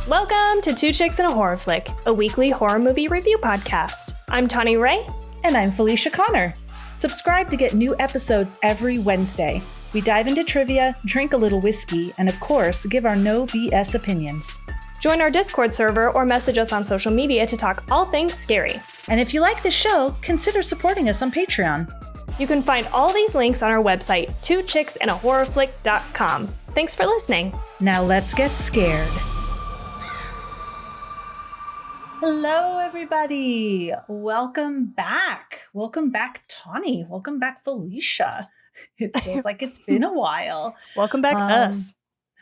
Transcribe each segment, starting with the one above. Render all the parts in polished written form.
Welcome to Two Chicks and a Horror Flick, a weekly horror movie review podcast. I'm Tawny Ray. And I'm Felicia Connor. Subscribe to get new episodes every Wednesday. We dive into trivia, drink a little whiskey, and of course, give our no BS opinions. Join our Discord server or message us on social media to talk all things scary. And if you like the show, consider supporting us on Patreon. You can find all these links on our website, twochicksandahorrorflick.com. Thanks for listening. Now let's get scared. Hello, everybody. Welcome back. Welcome back, Tawny. Welcome back, Felicia. It feels like it's been a while. Welcome back, us.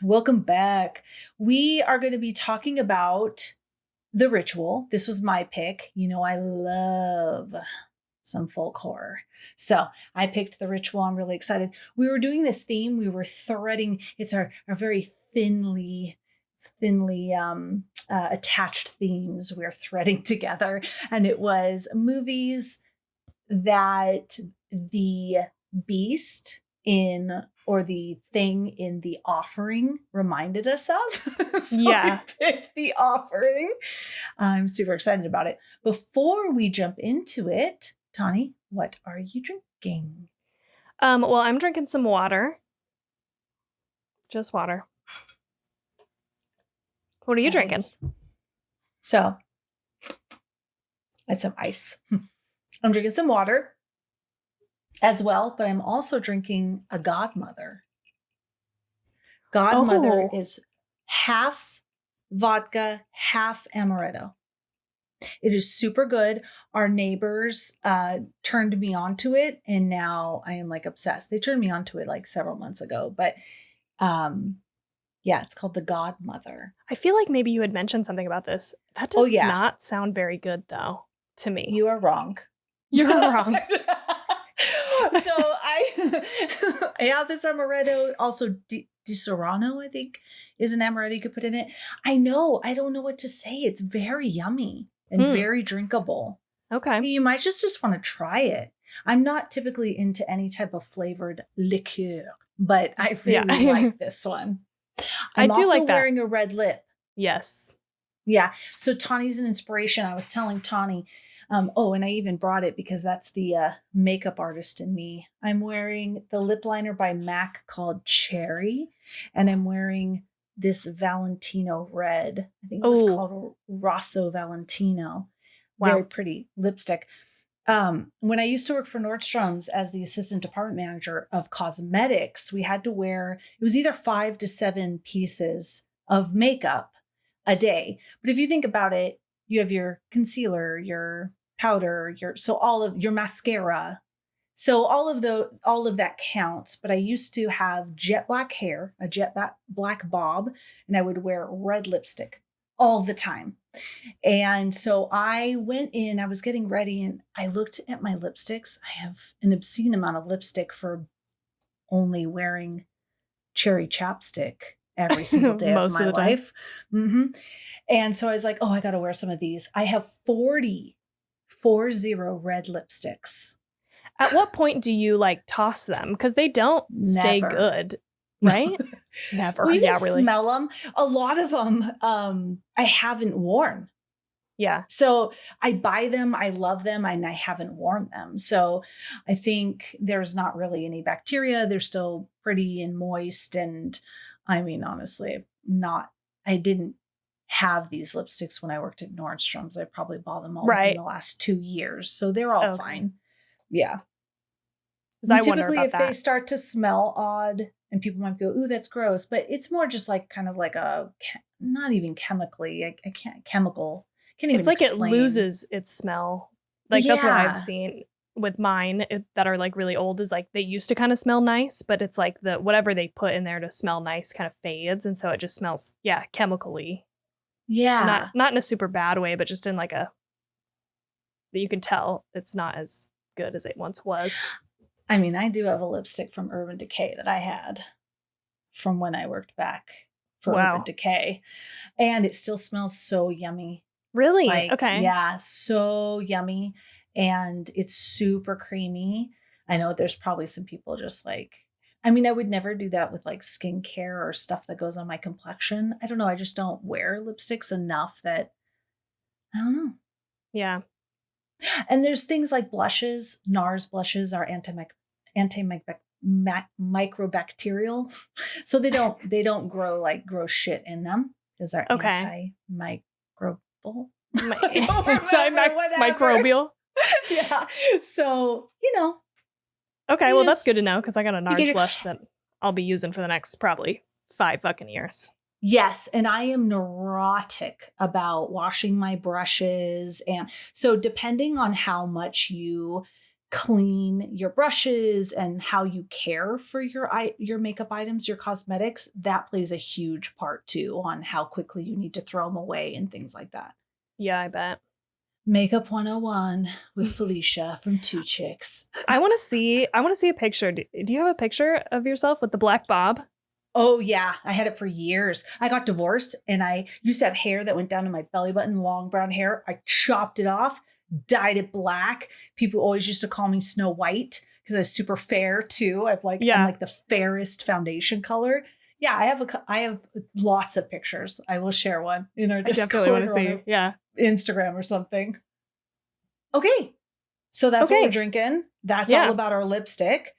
Welcome back. We are going to be talking about The Ritual. This was my pick. You know, I love some folk horror. So I picked The Ritual. I'm really excited. We were doing this theme. We were threading. It's our very thinly attached themes we're threading together. And it was movies that the beast in or the thing in The Offering reminded us of. So yeah. We picked The Offering. I'm super excited about it. Before we jump into it, Tawny, what are you drinking? Well, I'm drinking some water. Just water. What are you drinking? So, I had some ice. I'm drinking some water as well, but I'm also drinking a Godmother. Godmother is half vodka, half amaretto. It is super good. Our neighbors turned me onto it, and now I am like obsessed. They turned me onto it like several months ago, but yeah, it's called the Godmother. I feel like maybe you had mentioned something about this. That does not sound very good, though, to me. You are wrong. You're wrong. So I have this amaretto, also Di Serrano, I think, is an amaretto you could put in it. I know. I don't know what to say. It's very yummy and very drinkable. Okay. You might just want to try it. I'm not typically into any type of flavored liqueur, but I really like this one. I'm also like wearing a red lip. Yes. Yeah. So Tawny's an inspiration. I was telling Tawny, and I even brought it because that's the makeup artist in me. I'm wearing the lip liner by MAC called Cherry, and I'm wearing this Valentino red. I think it was called Rosso Valentino. Wow. Very pretty lipstick. When I used to work for Nordstrom's as the assistant department manager of cosmetics, we had to wear, it was either 5 to 7 pieces of makeup a day. But if you think about it, you have your concealer, your powder, all of your mascara. So all of that counts. But I used to have jet black hair, a jet black bob, and I would wear red lipstick all the time. And so I went in, I was getting ready, and I looked at my lipsticks. I have an obscene amount of lipstick for only wearing cherry chapstick every single day of my life. Mm-hmm. And so I was like, I got to wear some of these. I have 40 red lipsticks. At what point do you toss them? Because they don't stay good, right? Never. Well, you can smell them. A lot of them I haven't worn. Yeah. So I buy them, I love them, and I haven't worn them. So I think there's not really any bacteria. They're still pretty and moist. And I mean, honestly, I didn't have these lipsticks when I worked at Nordstrom's. I probably bought them all in the last 2 years. So they're all fine. Yeah. Typically, if they start to smell odd, and people might go, ooh, that's gross. But it's more just kind of like not even chemically. I can't even It's like explain. It loses its smell. That's what I've seen with mine that are really old is they used to kind of smell nice, but it's the whatever they put in there to smell nice kind of fades. And so it just smells, chemically. Yeah. Not in a super bad way, but just in that you can tell it's not as good as it once was. I mean, I do have a lipstick from Urban Decay that I had from when I worked back for Urban Decay. And it still smells so yummy. Really? Okay. Yeah, so yummy. And it's super creamy. I know there's probably some people just I mean, I would never do that with like skincare or stuff that goes on my complexion. I don't know. I just don't wear lipsticks enough that I don't know. Yeah. And there's things like blushes. NARS blushes are microbacterial. So they don't grow shit in them because they're Okay. antimicrobial. Microbial. Yeah. So, Okay, you well, that's just- good to know because I got a you get NARS your- blush that I'll be using for the next probably 5 fucking years. Yes, and I am neurotic about washing my brushes. And so depending on how much you clean your brushes and how you care for your makeup items, your cosmetics, that plays a huge part too on how quickly you need to throw them away and things like that. Yeah, I bet. Makeup 101 with Felicia from Two Chicks. I want to see a picture. Do you have a picture of yourself with the black bob? Oh, yeah. I had it for years. I got divorced and I used to have hair that went down to my belly button, long brown hair. I chopped it off, dyed it black. People always used to call me Snow White because I was super fair too. I'm like the fairest foundation color. Yeah, I have lots of pictures. I will share one in our Discord. I definitely want to see. Yeah. Instagram or something. Okay. So that's what we're drinking. That's all about our lipstick.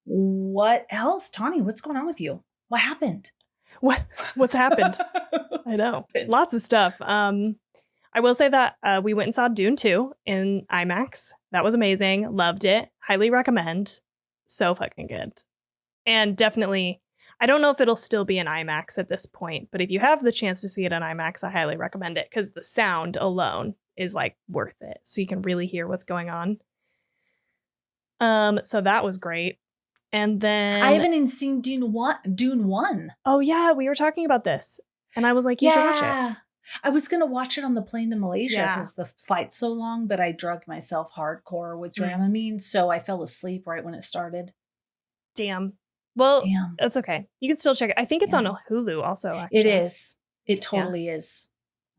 What else? Tawny, what's going on with you? What happened? What's happened? I know. Lots of stuff. I will say that we went and saw Dune 2 in IMAX. That was amazing. Loved it. Highly recommend. So fucking good. And definitely, I don't know if it'll still be in IMAX at this point, but if you have the chance to see it in IMAX, I highly recommend it because the sound alone is like worth it. So you can really hear what's going on. So that was great. And then I haven't even seen Dune 1. Oh yeah, we were talking about this. And I was like, you should watch it. I was going to watch it on the plane to Malaysia because the flight's so long, but I drugged myself hardcore with Dramamine. So I fell asleep right when it started. Damn. Well, that's okay. You can still check it. I think it's on Hulu also, actually. It is. It totally is.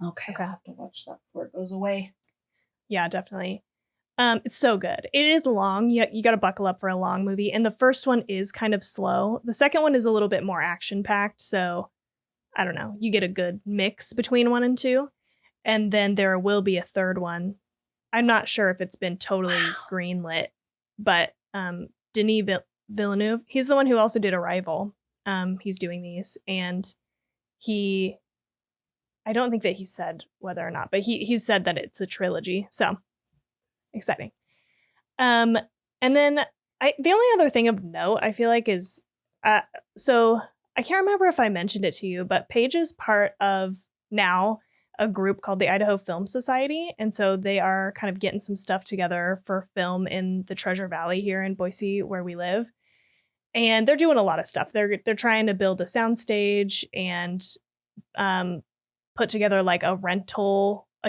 Okay. I'll have to watch that before it goes away. Yeah, definitely. It's so good. It is long. You got to buckle up for a long movie. And the first one is kind of slow. The second one is a little bit more action-packed. So, I don't know. You get a good mix between 1 and 2. And then there will be a third one. I'm not sure if it's been totally greenlit. But Denis Villeneuve, he's the one who also did Arrival. He's doing these. And I don't think that he said whether or not. But he said that it's a trilogy. So. Exciting. And then the only other thing of note I feel like is so I can't remember if I mentioned it to you, but Paige is part of now a group called the Idaho Film Society, and so they are kind of getting some stuff together for film in the Treasure Valley here in Boise where we live, and they're doing a lot of stuff. They're trying to build a soundstage and put together like a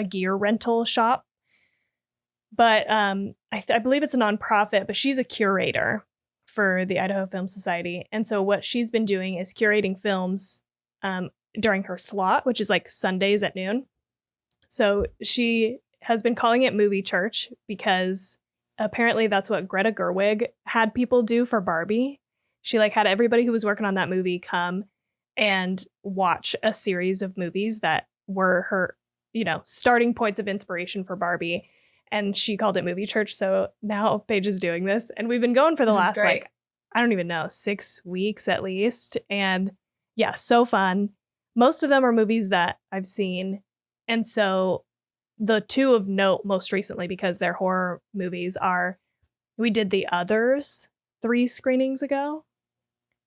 gear rental shop. But I believe it's a nonprofit, but she's a curator for the Idaho Film Society. And so what she's been doing is curating films during her slot, which is like Sundays at noon. So she has been calling it Movie Church because apparently that's what Greta Gerwig had people do for Barbie. She like had everybody who was working on that movie come and watch a series of movies that were her, starting points of inspiration for Barbie. And she called it Movie Church. So now Paige is doing this. And we've been going for the last, I don't even know, 6 weeks at least. And yeah, so fun. Most of them are movies that I've seen. And so the two of note most recently, because they're horror movies, we did The Others 3 screenings ago.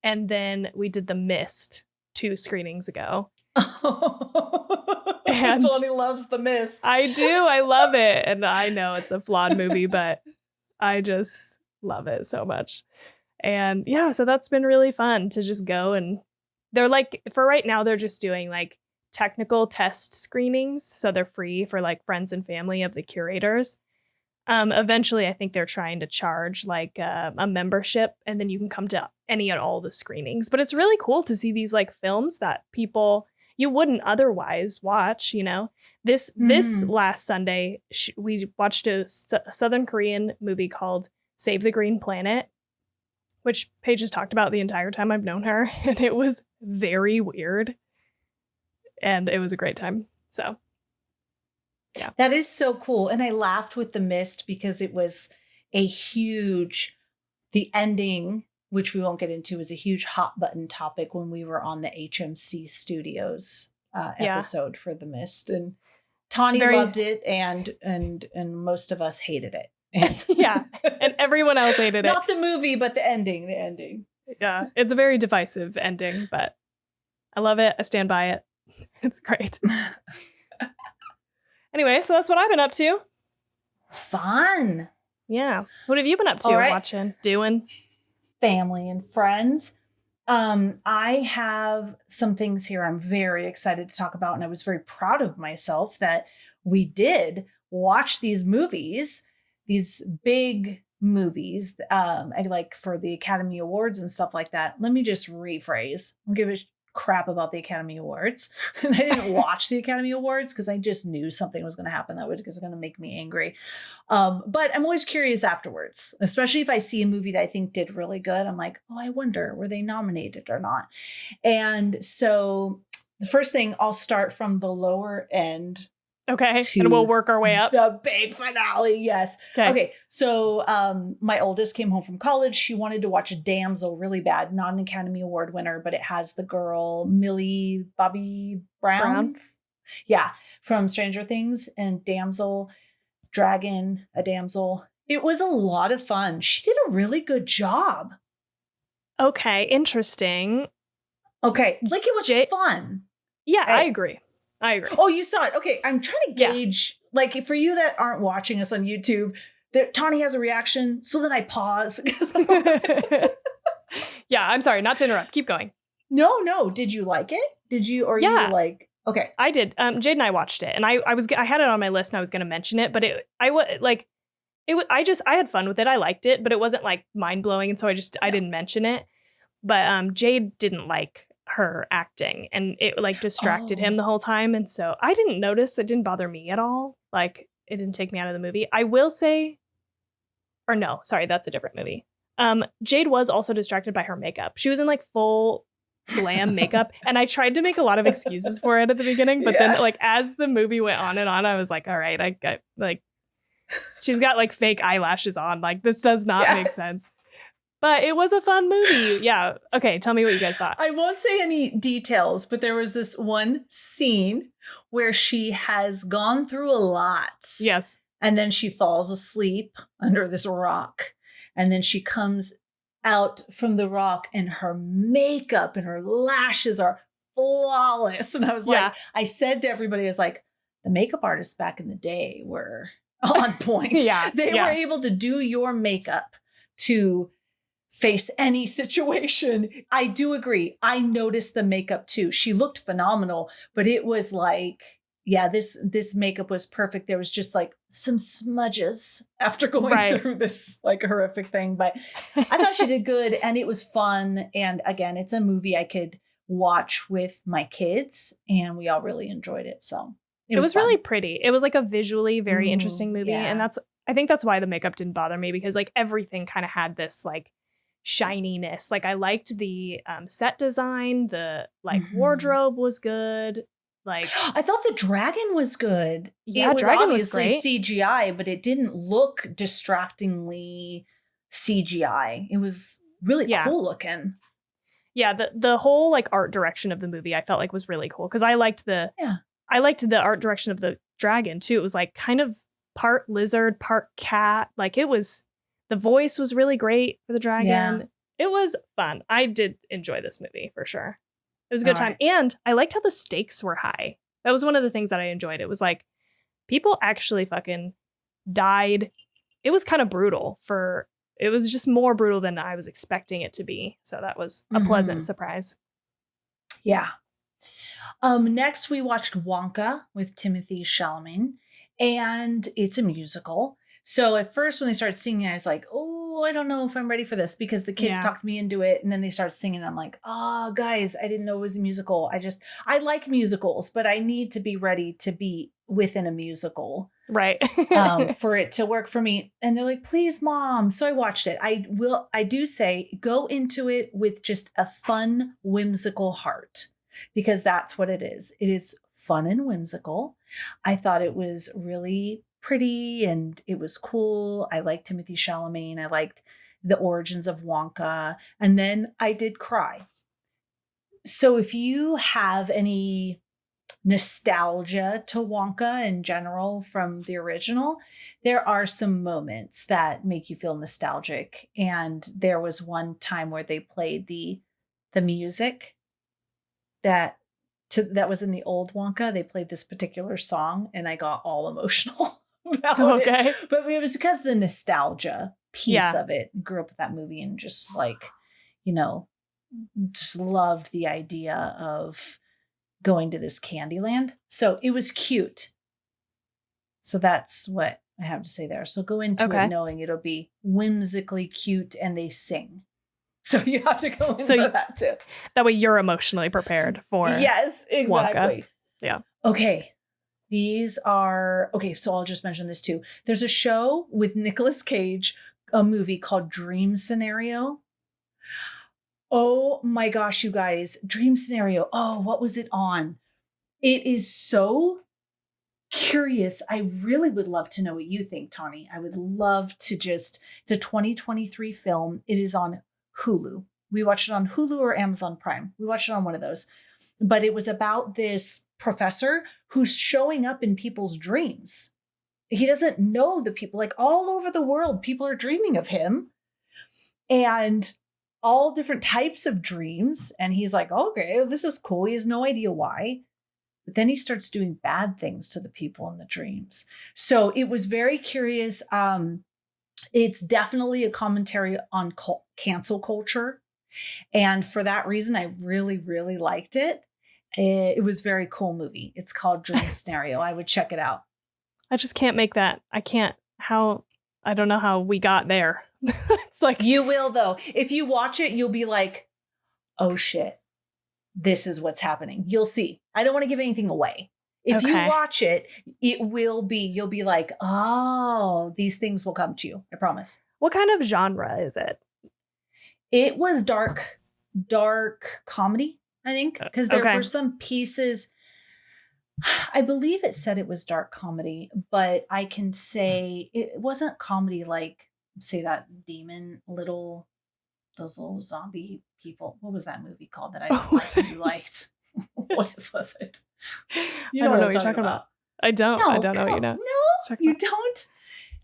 And then we did The Mist 2 screenings ago. And Tawny loves The Mist. I do. I love it. And I know it's a flawed movie, but I just love it so much. And yeah, so that's been really fun to just go. And they're like, for right now, they're just doing like technical test screenings. So they're free for like friends and family of the curators. Eventually, I think they're trying to charge like a membership, and then you can come to any and all the screenings. But it's really cool to see these like films that people you wouldn't otherwise watch, This last Sunday, we watched a Southern Korean movie called Save the Green Planet, which Paige has talked about the entire time I've known her. And it was very weird. And it was a great time. So, yeah. That is so cool. And I laughed with The Mist because it was the ending, which we won't get into, is a huge hot button topic when we were on the HMC Studios episode for The Mist. And Tawny loved it, and most of us hated it. And yeah, and everyone else hated it. Not the movie, but the ending. Yeah, it's a very divisive ending, but I love it. I stand by it. It's great. Anyway, so that's what I've been up to. Fun. Yeah. What have you been up to, watching, doing? Family and friends. I have some things here I'm very excited to talk about, and I was very proud of myself that we did watch these movies, these big movies, I like for the Academy Awards and stuff like that. Let me just rephrase. I'll give a crap about the Academy Awards. And I didn't watch the Academy Awards because I just knew something was going to happen that was going to make me angry. But I'm always curious afterwards, especially if I see a movie that I think did really good. I'm like, oh, I wonder, were they nominated or not? And so the first thing, I'll start from the lower end. Okay. And we'll work our way up. The big finale. Yes. Okay. So my oldest came home from college. She wanted to watch Damsel really bad. Not an Academy Award winner, but it has the girl Millie Bobby Brown. Yeah. From Stranger Things, and Damsel, Dragon, a Damsel. It was a lot of fun. She did a really good job. Okay. Interesting. Okay. Like, it was fun. Yeah, I agree. Oh, you saw it. Okay. I'm trying to gauge, like, for you that aren't watching us on YouTube, Tawny has a reaction. So then I pause. Yeah, I'm sorry. Not to interrupt. Keep going. No. Did you like it? Did you? Or you were like, okay. I did. Jade and I watched it, and I had it on my list and I was going to mention it, but I had fun with it. I liked it, but it wasn't like mind blowing. And so I didn't mention it. But Jade didn't like her acting, and it like distracted him the whole time, and so I didn't notice. It didn't bother me at all. Like, it didn't take me out of the movie. I will say, or no, sorry, that's a different movie. Jade was also distracted by her makeup. She was in like full glam makeup, and I tried to make a lot of excuses for it at the beginning, but then like as the movie went on and on, I was like, all right, I got like, she's got like fake eyelashes on. Like, this does not make sense. But it was a fun movie. Yeah. Okay. Tell me what you guys thought. I won't say any details, but there was this one scene where she has gone through a lot. Yes. And then she falls asleep under this rock. And then she comes out from the rock, and her makeup and her lashes are flawless. And I was like, I said to everybody, I was like, the makeup artists back in the day were on point. They were able to do your makeup to face any situation. I do agree. I noticed the makeup too. She looked phenomenal, but it was like, this makeup was perfect. There was just like some smudges after going through this like horrific thing, but I thought she did good, and it was fun. And again, it's a movie I could watch with my kids, and we all really enjoyed it. So it was really pretty. It was like a visually very interesting movie. Yeah. And I think that's why the makeup didn't bother me, because like everything kind of had this like shininess. Like, I liked the set design, the like wardrobe was good. Like, I thought the dragon was good. Yeah, dragon was great. CGI, but it didn't look distractingly CGI. It was really cool looking. Yeah, the whole like art direction of the movie I felt like was really cool, because I liked the art direction of the dragon too. It was like kind of part lizard, part cat. Like, it was, the voice was really great for the dragon. Yeah. It was fun. I did enjoy this movie for sure. It was a good time. And I liked how the stakes were high. That was one of the things that I enjoyed. It was like, people actually fucking died. It was kind of brutal. It was just more brutal than I was expecting it to be. So that was a pleasant surprise. Yeah. Next, we watched Wonka with Timothée Chalamet, and it's a musical. So at first, when they started singing, I was like, oh, I don't know if I'm ready for this, because the kids talked me into it. And then they started singing. And I'm like, oh, guys, I didn't know it was a musical. I like musicals, but I need to be ready to be within a musical. Right. For it to work for me. And they're like, please, Mom. So I watched it. I do say go into it with just a fun, whimsical heart, because that's what it is. It is fun and whimsical. I thought it was really pretty and it was cool. I liked Timothée Chalamet. I liked the origins of Wonka. And then I did cry. So if you have any nostalgia to Wonka in general from the original, there are some moments that make you feel nostalgic. And there was one time where they played the music that was in the old Wonka. They played this particular song and I got all emotional about it. But it was because of the nostalgia piece of it. Grew up with that movie and just like, just loved the idea of going to this Candyland. So it was cute. So that's what I have to say there. So go into it knowing it'll be whimsically cute and they sing. So you have to go in for that too. That way you're emotionally prepared for Yes, exactly. Wonka. Yeah. Okay. So I'll just mention this too. There's a show with Nicolas Cage, a movie called Dream Scenario. Oh my gosh, you guys, Dream Scenario. Oh, what was it on? It is so curious. I really would love to know what you think, Tawny. I would love to it's a 2023 film. It is on Hulu. We watched it on Hulu or Amazon Prime. We watched it on one of those. But it was about this professor who's showing up in people's dreams. He doesn't know the people, like all over the world, people are dreaming of him. And all different types of dreams. And he's like, okay, this is cool. He has no idea why. But then he starts doing bad things to the people in the dreams. So it was very curious. It's definitely a commentary on cancel culture. And for that reason, I really, really liked it. It was a very cool movie. It's called Dream Scenario. I would check it out. I just can't make that. I don't know how we got there. It's like, you will though. If you watch it, you'll be like, oh shit, this is what's happening. You'll see. I don't want to give anything away. If you watch it, you'll be like, oh, these things will come to you. I promise. What kind of genre is it? It was dark comedy, I think, because there were some pieces. I believe it said it was dark comedy, but I can say it wasn't comedy like, say, that those little zombie people. What was that movie called that I didn't like and you liked? What was it? I don't know what you're talking about. I don't know what you know. No, you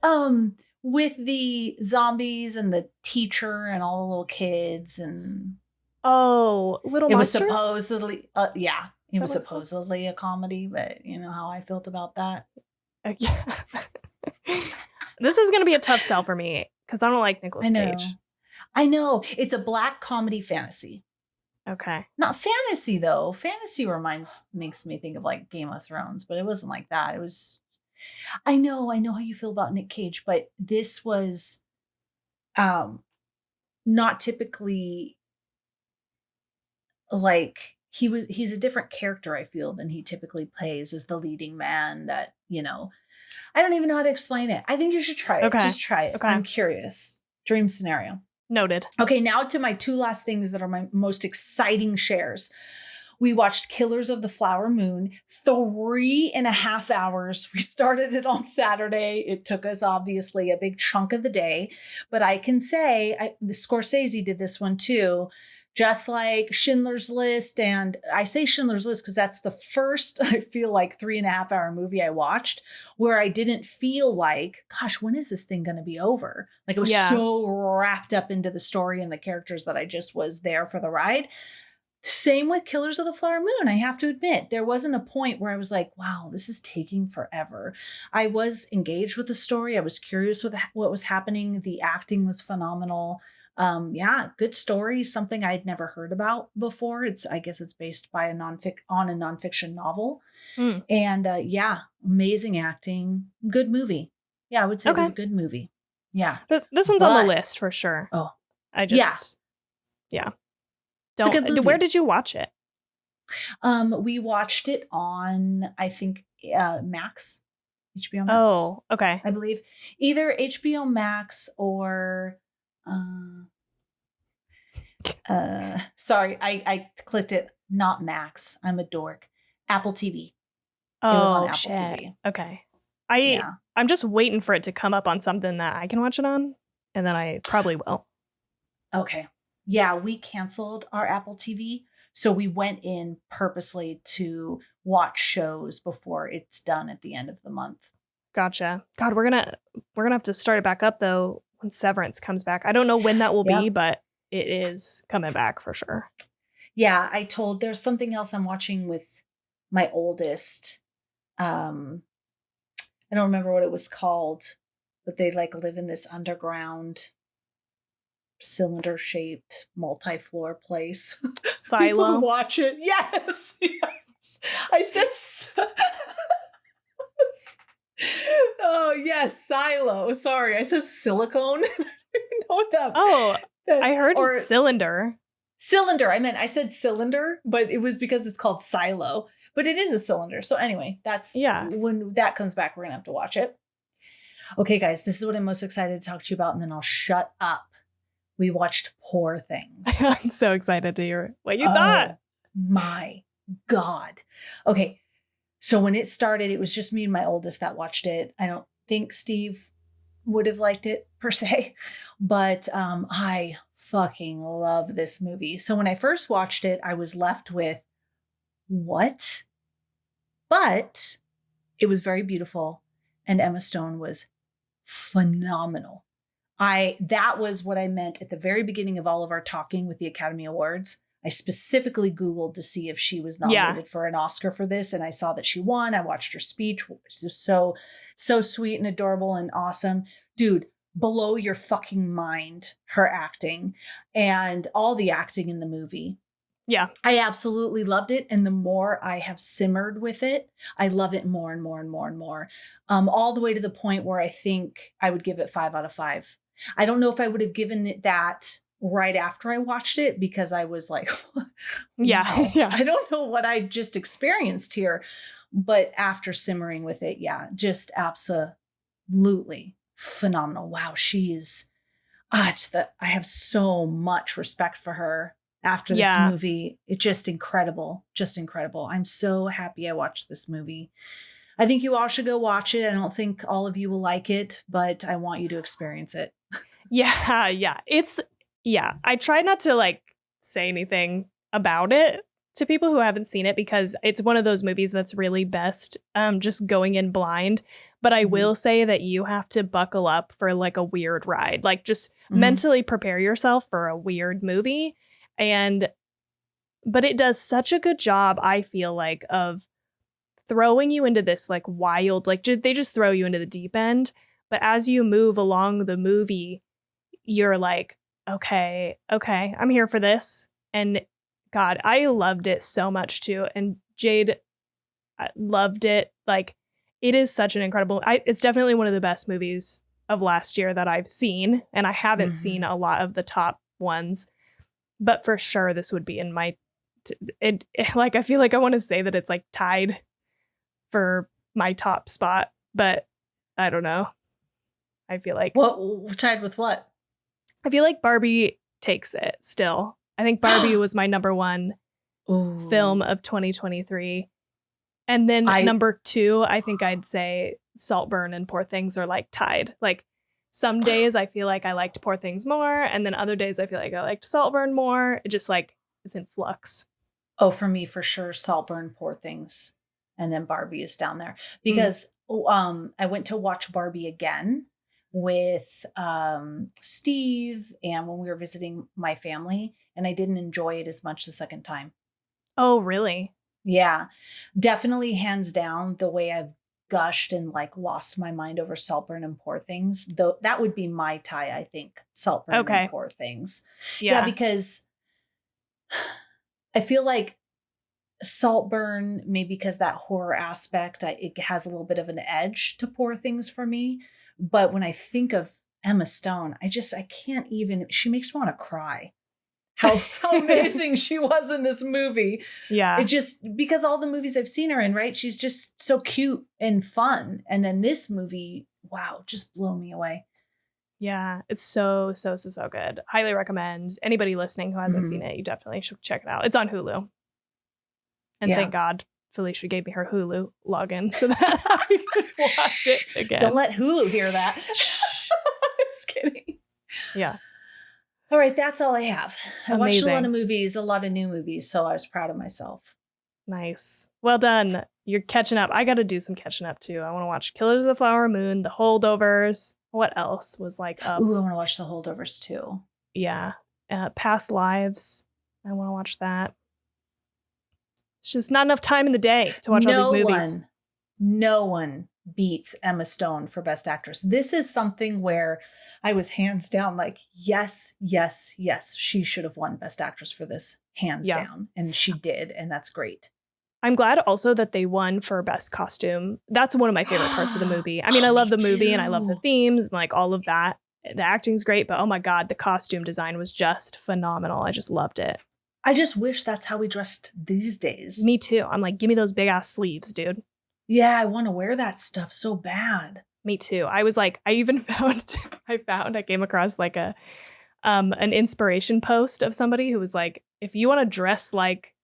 don't. With the zombies and the teacher and all the little kids and Little Monsters? It was supposedly it was supposedly a comedy, but you know how I felt about that. Yeah. This is going to be a tough sell for me because I don't like Nicolas Cage. I know. It's a black comedy fantasy. Okay. Not fantasy, though. Fantasy makes me think of like Game of Thrones, but it wasn't like that. It was, I know how you feel about Nick Cage, but this was not typically like, he's a different character, I feel, than he typically plays as the leading man that, I don't even know how to explain it. I think you should try it. Okay. Just try it. Okay. I'm curious. Dream Scenario. Noted. Okay, now to my two last things that are my most exciting shares. We watched Killers of the Flower Moon, 3.5 hours. We started it on Saturday. It took us obviously a big chunk of the day, but I can say the Scorsese did this one too. Just like Schindler's List. And I say Schindler's List because that's the first, I feel like, 3.5 hour movie I watched where I didn't feel like, gosh, when is this thing going to be over? Like I was so wrapped up into the story and the characters that I just was there for the ride. Same with Killers of the Flower Moon. I have to admit, there wasn't a point where I was like, wow, this is taking forever. I was engaged with the story. I was curious with what was happening. The acting was phenomenal. Good story. Something I'd never heard about before. I guess it's based by on a nonfiction novel. And amazing acting. Good movie. Yeah, I would say it was a good movie. Yeah. But this one's on the list for sure. Oh, I just, yeah. Where did you watch it? We watched it on, I think, Max, HBO Max. Oh, okay. I believe either HBO Max or, sorry, I clicked it. Not Max. I'm a dork. Apple TV. It was on Oh, Apple shit. TV. Okay. Yeah. I'm just waiting for it to come up on something that I can watch it on, and then I probably will. Okay. Yeah, we canceled our Apple TV. So we went in purposely to watch shows before it's done at the end of the month. Gotcha. God, we're gonna have to start it back up though when Severance comes back. I don't know when that will be, Yep. but it is coming back for sure. Yeah, there's something else I'm watching with my oldest. I don't remember what it was called, but they like live in this underground cylinder shaped multi-floor place. People Silo. watch it. Yes. Yes. I said oh yes, silo. Sorry, I said silicone. I don't even know what that. Oh, I heard or cylinder. cylinder. I said cylinder, but it was because it's called silo. But it is a cylinder. So anyway, that's when that comes back, we're gonna have to watch it. Okay, guys, this is what I'm most excited to talk to you about, and then I'll shut up. We watched Poor Things. I'm so excited to hear what you thought. My God. Okay. So when it started, it was just me and my oldest that watched it. I don't think Steve would have liked it per se, but I fucking love this movie. So when I first watched it, I was left with what? But it was very beautiful, and Emma Stone was phenomenal. That was what I meant at the very beginning of all of our talking with the Academy Awards. I specifically Googled to see if she was nominated for an Oscar for this, and I saw that she won. I watched her speech, which is so sweet and adorable and awesome. Dude, blow your fucking mind, her acting and all the acting in the movie. Yeah. I absolutely loved it. And the more I have simmered with it, I love it more and more and more and more. All the way to the point where I think I would give it 5 out of 5. I don't know if I would have given it that right after I watched it, because I was like, yeah. I don't know what I just experienced here. But after simmering with it, yeah, just absolutely phenomenal. Wow, she's, I have so much respect for her. After this movie, it's just incredible. Just incredible. I'm so happy I watched this movie. I think you all should go watch it. I don't think all of you will like it, but I want you to experience it. Yeah. I try not to like say anything about it to people who haven't seen it, because it's one of those movies that's really best just going in blind. But I will say that you have to buckle up for like a weird ride. Like just mentally prepare yourself for a weird movie. But it does such a good job, I feel like, of throwing you into this like wild, like they just throw you into the deep end. But as you move along the movie, you're like, okay, I'm here for this. And God, I loved it so much too. And Jade loved it. Like, it is such an incredible, it's definitely one of the best movies of last year that I've seen. And I haven't seen a lot of the top ones. But for sure, this would be in my, like, I feel like I want to say that it's like tied for my top spot, but I don't know. I feel like. What tied with what? I feel like Barbie takes it still. I think Barbie was my number one film of 2023. And then number 2, I think I'd say Saltburn and Poor Things are like tied. Like, some days I feel like I liked Poor Things more, and then other days I feel like I liked Saltburn more. It just like, it's in flux. Oh, for me, for sure, Saltburn, Poor Things, and then Barbie is down there. Because I went to watch Barbie again with Steve, and when we were visiting my family, and I didn't enjoy it as much the second time. Oh, really? Yeah, definitely hands down the way I've gushed and like lost my mind over Saltburn and Poor Things. Though that would be my tie, I think. Saltburn and Poor Things. Yeah, because I feel like Saltburn, maybe because that horror aspect, it has a little bit of an edge to Poor Things for me. But when I think of Emma Stone, I can't even, she makes me want to cry. how amazing she was in this movie. Yeah. It just, because all the movies I've seen her in, right? She's just so cute and fun. And then this movie, wow, just blew me away. Yeah, it's so good. Highly recommend. Anybody listening who hasn't seen it, you definitely should check it out. It's on Hulu. And thank God Felicia gave me her Hulu login so that I could watch it again. Don't let Hulu hear that. Just kidding. Yeah. All right, that's all I have. I watched a Amazing. lot of movies, a lot of new movies, so I was proud of myself. Nice. Well done. You're catching up. I got to do some catching up too. I want to watch Killers of the Flower Moon, The Holdovers. What else was like up? Ooh, I want to watch The Holdovers too. Yeah. Past Lives. I want to watch that. It's just not enough time in the day to watch all these movies. No one beats Emma Stone for Best Actress. This is something where I was hands down like, yes, she should have won Best Actress for this, hands down. And she did, and that's great. I'm glad also that they won for Best Costume. That's one of my favorite parts of the movie. I mean, I love the movie and I love the themes and like all of that. The acting's great, but oh my God, the costume design was just phenomenal. I just loved it. I just wish that's how we dressed these days. Me too. I'm like, give me those big ass sleeves, dude. Yeah, I want to wear that stuff so bad. Me too. I was like, I came across like an inspiration post of somebody who was like, if you want to dress like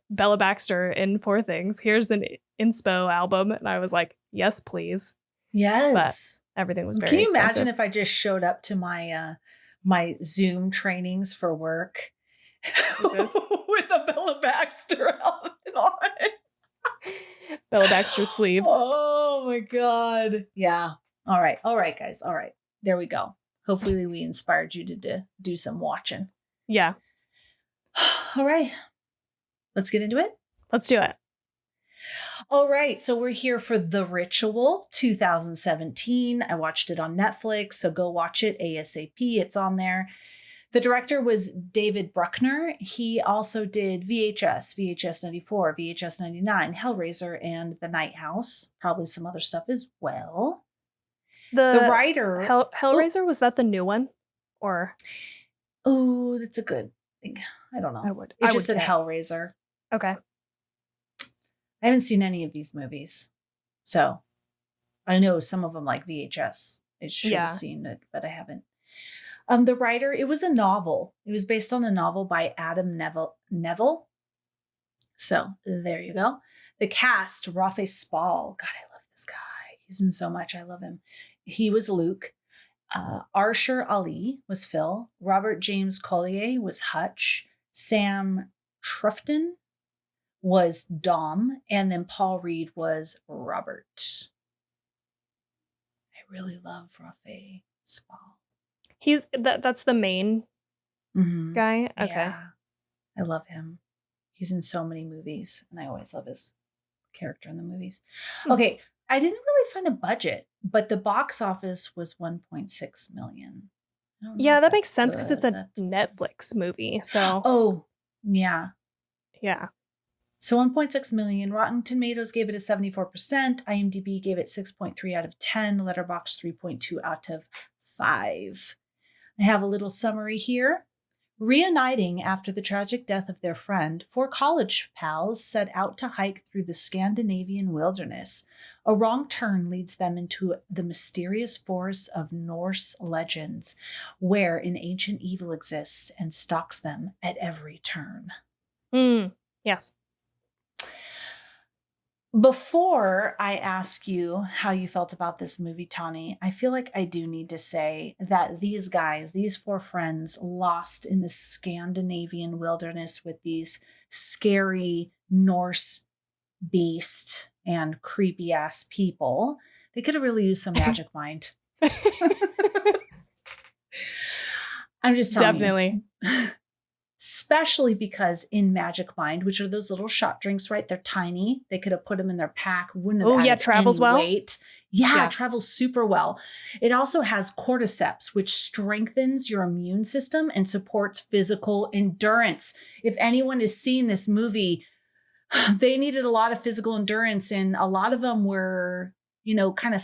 Bella Baxter in Poor Things, here's an inspo album. And I was like, yes, please. Yes. But everything was very Can you expensive. imagine if I just showed up to my my Zoom trainings for work with a Bella Baxter outfit on? Bella Baxter sleeves. Oh my God. Yeah. All right, guys. All right. There we go. Hopefully we inspired you to do some watching. Yeah. All right. Let's get into it. Let's do it. All right. So we're here for The Ritual 2017. I watched it on Netflix, so go watch it ASAP. It's on there. The director was David Bruckner. He also did VHS 94, VHS 99, Hellraiser, and The Night House. Probably some other stuff as well. The writer... Hellraiser, was that the new one? Or... Oh, that's a good thing. I don't know. It just said Hellraiser. Okay. I haven't seen any of these movies. So I know some of them like VHS. I should have seen it, but I haven't. The writer, it was a novel. It was based on a novel by Adam Neville. So there you go. The cast, Rafe Spall. God, I love this guy. He's in so much. I love him. He was Luke. Arshur Ali was Phil. Robert James Collier was Hutch. Sam Trufton was Dom. And then Paul Reed was Robert. I really love Rafe Spall. He's that's the main guy. Okay. Yeah. I love him. He's in so many movies and I always love his character in the movies. Okay. I didn't really find a budget, but the box office was 1.6 million. Yeah, that makes sense because it's a Netflix movie. So yeah. So 1.6 million. Rotten Tomatoes gave it a 74%. IMDb gave it 6.3 out of 10. Letterboxd 3.2 out of 5. I have a little summary here. Reuniting after the tragic death of their friend, 4 college pals set out to hike through the Scandinavian wilderness. A wrong turn leads them into the mysterious forests of Norse legends, where an ancient evil exists and stalks them at every turn. Yes. Before I ask you how you felt about this movie, Tawny, I feel like I do need to say that these guys, these 4 friends, lost in the Scandinavian wilderness with these scary Norse beasts and creepy ass people. They could have really used some magic mind. I'm just telling Definitely. you. Especially because in Magic Mind, which are those little shot drinks, right? They're tiny. They could have put them in their pack. Wouldn't have added travels any well. weight. Yeah, it travels super well. It also has cordyceps, which strengthens your immune system and supports physical endurance. If anyone has seen this movie, they needed a lot of physical endurance, and a lot of them were, kind of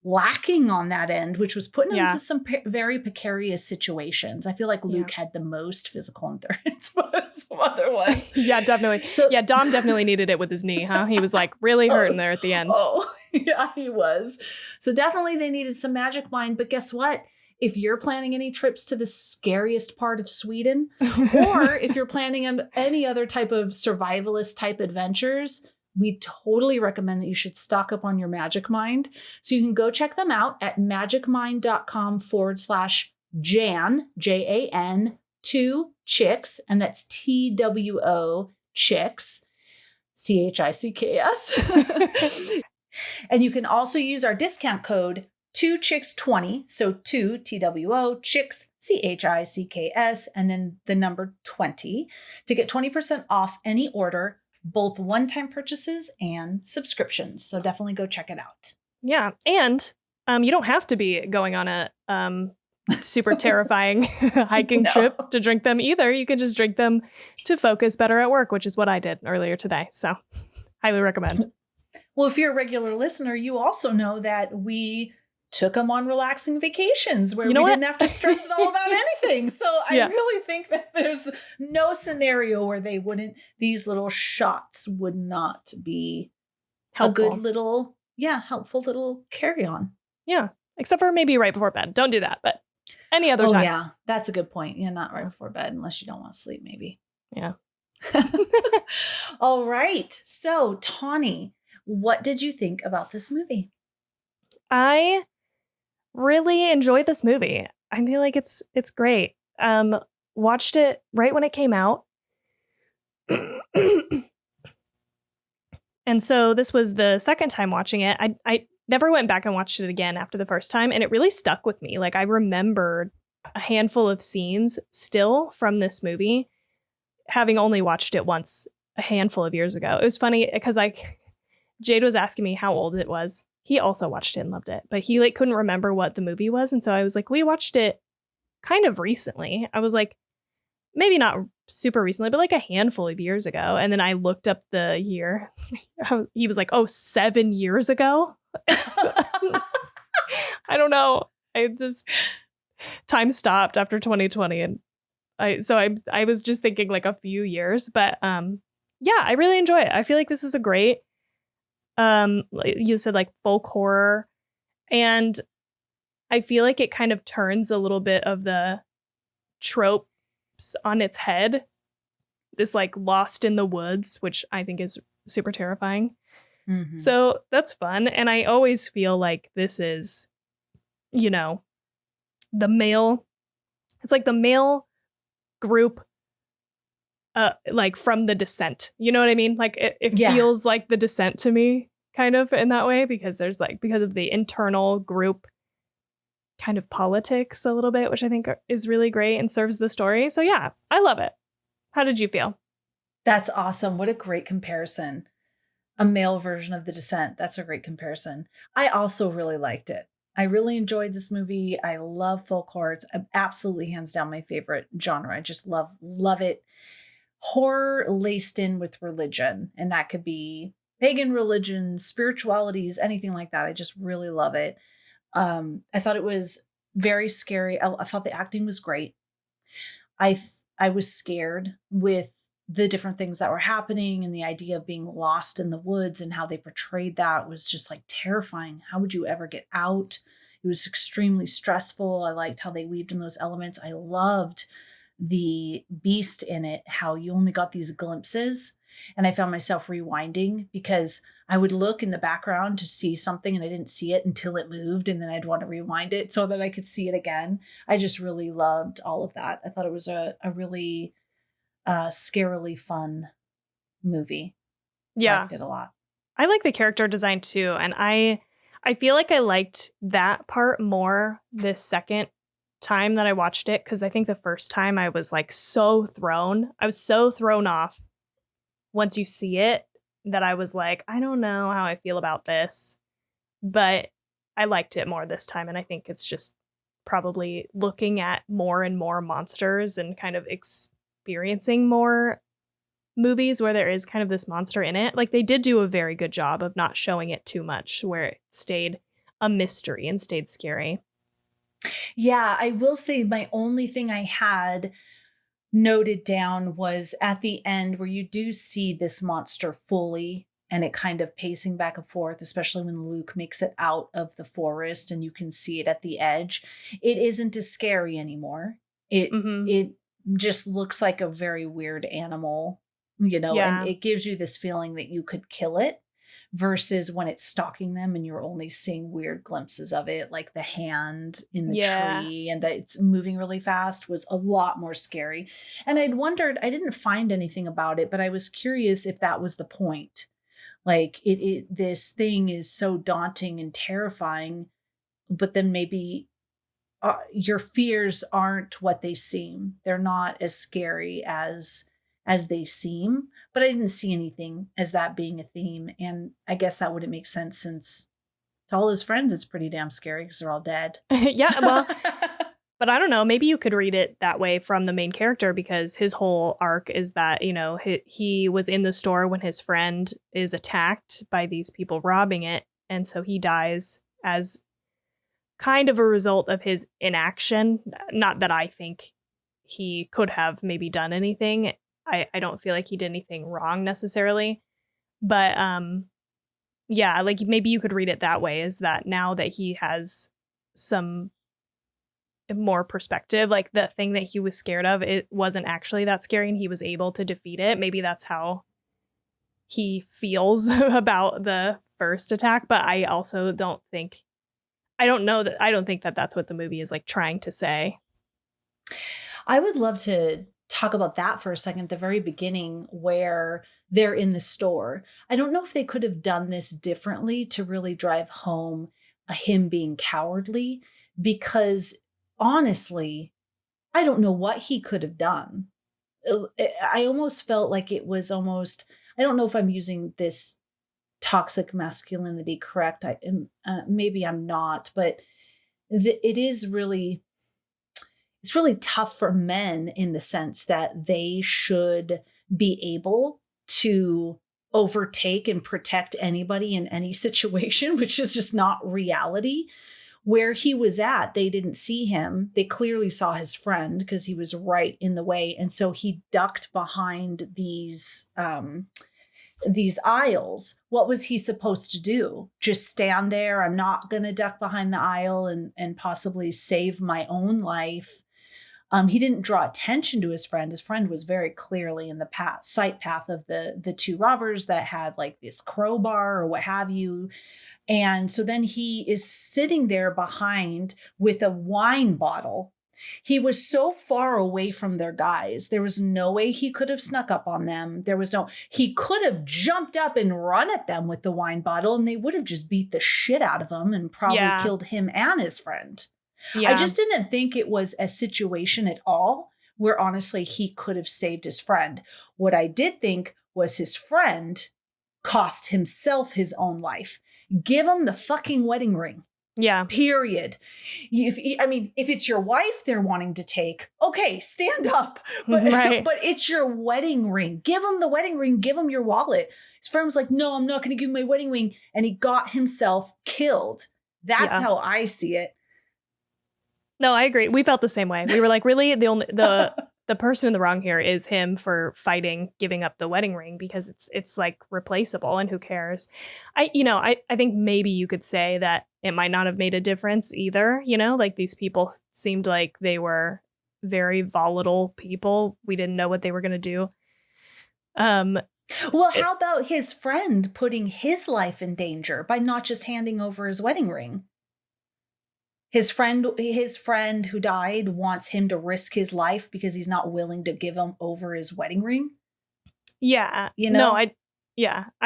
lacking on that end, which was putting him Yeah. into some very precarious situations. I feel like Luke had the most physical endurance, but some other ones. Yeah, definitely. So, yeah, Dom definitely needed it with his knee, huh? He was like really hurting there at the end. Oh, yeah, he was. So definitely they needed some magic mind. But guess what? If you're planning any trips to the scariest part of Sweden, or if you're planning on any other type of survivalist type adventures, we totally recommend that you should stock up on your magic mind. So you can go check them out at magicmind.com/Jan, Jan, 2 chicks, and that's TWO chicks, CHICKS. And you can also use our discount code 2chicks20, so 2 TWO chicks, CHICKS, and then the number 20 to get 20% off any order, both one-time purchases and subscriptions. So definitely go check it out. Yeah. And you don't have to be going on a super terrifying hiking trip to drink them either. You can just drink them to focus better at work, which is what I did earlier today. So highly recommend. Well, if you're a regular listener, you also know that we took them on relaxing vacations where we didn't have to stress at all about anything. So I really think that there's no scenario where these little shots would not be helpful. A good little, helpful little carry-on. Yeah. Except for maybe right before bed. Don't do that, but any other time. Yeah, that's a good point. Yeah, not right before bed unless you don't want to sleep, maybe. Yeah. All right. So, Tawny, what did you think about this movie? I really enjoyed this movie. I feel like it's great. Watched it right when it came out. And so this was the second time watching it. I never went back and watched it again after the first time, and it really stuck with me. Like I remembered a handful of scenes still from this movie, having only watched it once a handful of years ago. It was funny because Jade was asking me how old it was. He also watched it and loved it, but he couldn't remember what the movie was. And so I was like, we watched it kind of recently. I was like, maybe not super recently, but like a handful of years ago. And then I looked up the year. He was like, 7 years ago. So, I don't know. Time stopped after 2020. And I was just thinking like a few years, but I really enjoy it. I feel like this is a great, you said like folk horror, and I feel like it kind of turns a little bit of the tropes on its head. This like lost in the woods, which I think is super terrifying. Mm-hmm. So that's fun. And I always feel like this is, the male, it's like the male group, like from The Descent. You know what I mean? Like it feels like The Descent to me, kind of in that way, because because of the internal group kind of politics a little bit, which I think is really great and serves the story. So yeah, I love it. How did you feel? That's awesome. What a great comparison. A male version of The Descent. That's a great comparison. I also really liked it. I really enjoyed this movie. I love folk horror. It's absolutely hands down my favorite genre. I just love it. Horror laced in with religion, and that could be pagan religions, spiritualities, anything like that. I just really love it. I thought it was very scary. I thought the acting was great. I was scared with the different things that were happening, and the idea of being lost in the woods and how they portrayed that was just like terrifying. How would you ever get out? It was extremely stressful. I liked how they weaved in those elements. I loved the beast in it, how you only got these glimpses. And I found myself rewinding because I would look in the background to see something and I didn't see it until it moved. And then I'd want to rewind it so that I could see it again. I just really loved all of that. I thought it was a really scarily fun movie. Yeah. I liked it a lot. I like the character design too. And I feel like I liked that part more this second time that I watched it, because I think the first time I was like I was so thrown off once you see it that I was like, I don't know how I feel about this, but I liked it more this time. And I think it's just probably looking at more and more monsters and kind of experiencing more movies where there is kind of this monster in it. Like they did do a very good job of not showing it too much, where it stayed a mystery and stayed scary. Yeah, I will say my only thing I had noted down was at the end where you do see this monster fully and it kind of pacing back and forth, especially when Luke makes it out of the forest and you can see it at the edge. It isn't as scary anymore. It just looks like a very weird animal, and it gives you this feeling that you could kill it versus when it's stalking them and you're only seeing weird glimpses of it, like the hand in the tree and that it's moving really fast was a lot more scary. And I'd wondered, I didn't find anything about it, but I was curious if that was the point. Like this thing is so daunting and terrifying, but then maybe your fears aren't what they seem. They're not as scary as they seem, but I didn't see anything as that being a theme. And I guess that wouldn't make sense since to all his friends, it's pretty damn scary because they're all dead. Yeah, well, but I don't know. Maybe you could read it that way from the main character because his whole arc is that, he was in the store when his friend is attacked by these people robbing it. And so he dies as kind of a result of his inaction. Not that I think he could have maybe done anything. I don't feel like he did anything wrong necessarily. But yeah, like maybe you could read it that way, is that now that he has some more perspective, like the thing that he was scared of, it wasn't actually that scary and he was able to defeat it. Maybe that's how he feels about the first attack. But I also don't think that that's what the movie is like trying to say. I would love to talk about that for a second. The very beginning where they're in the store. I don't know if they could have done this differently to really drive home him being cowardly, because honestly, I don't know what he could have done. I almost felt like it was almost, I don't know if I'm using this toxic masculinity correct. Maybe I'm not, but it's really tough for men in the sense that they should be able to overtake and protect anybody in any situation, which is just not reality. Where he was at, they didn't see him. They clearly saw his friend because he was right in the way. And so he ducked behind these aisles. What was he supposed to do? Just stand there? I'm not going to duck behind the aisle and possibly save my own life. He didn't draw attention to his friend. His friend was very clearly in the sight path of the two robbers that had like this crowbar or what have you. And so then he is sitting there behind with a wine bottle. He was so far away from their guys. There was no way he could have snuck up on them. He could have jumped up and run at them with the wine bottle and they would have just beat the shit out of him and probably killed him and his friend. Yeah. I just didn't think it was a situation at all where honestly he could have saved his friend. What I did think was his friend cost himself his own life. Give him the fucking wedding ring. Yeah. Period. If it's your wife they're wanting to take, okay, stand up. But, right. But it's your wedding ring. Give him the wedding ring. Give him your wallet. His friend was like, no, I'm not going to give him my wedding ring. And he got himself killed. That's how I see it. No, I agree. We felt the same way. We were like, really, the person in the wrong here is him for giving up the wedding ring because it's like replaceable and who cares? I think maybe you could say that it might not have made a difference either. Like these people seemed like they were very volatile people. We didn't know what they were going to do. Well, how about his friend putting his life in danger by not just handing over his wedding ring? His friend who died wants him to risk his life because he's not willing to give him over his wedding ring. Yeah. No, I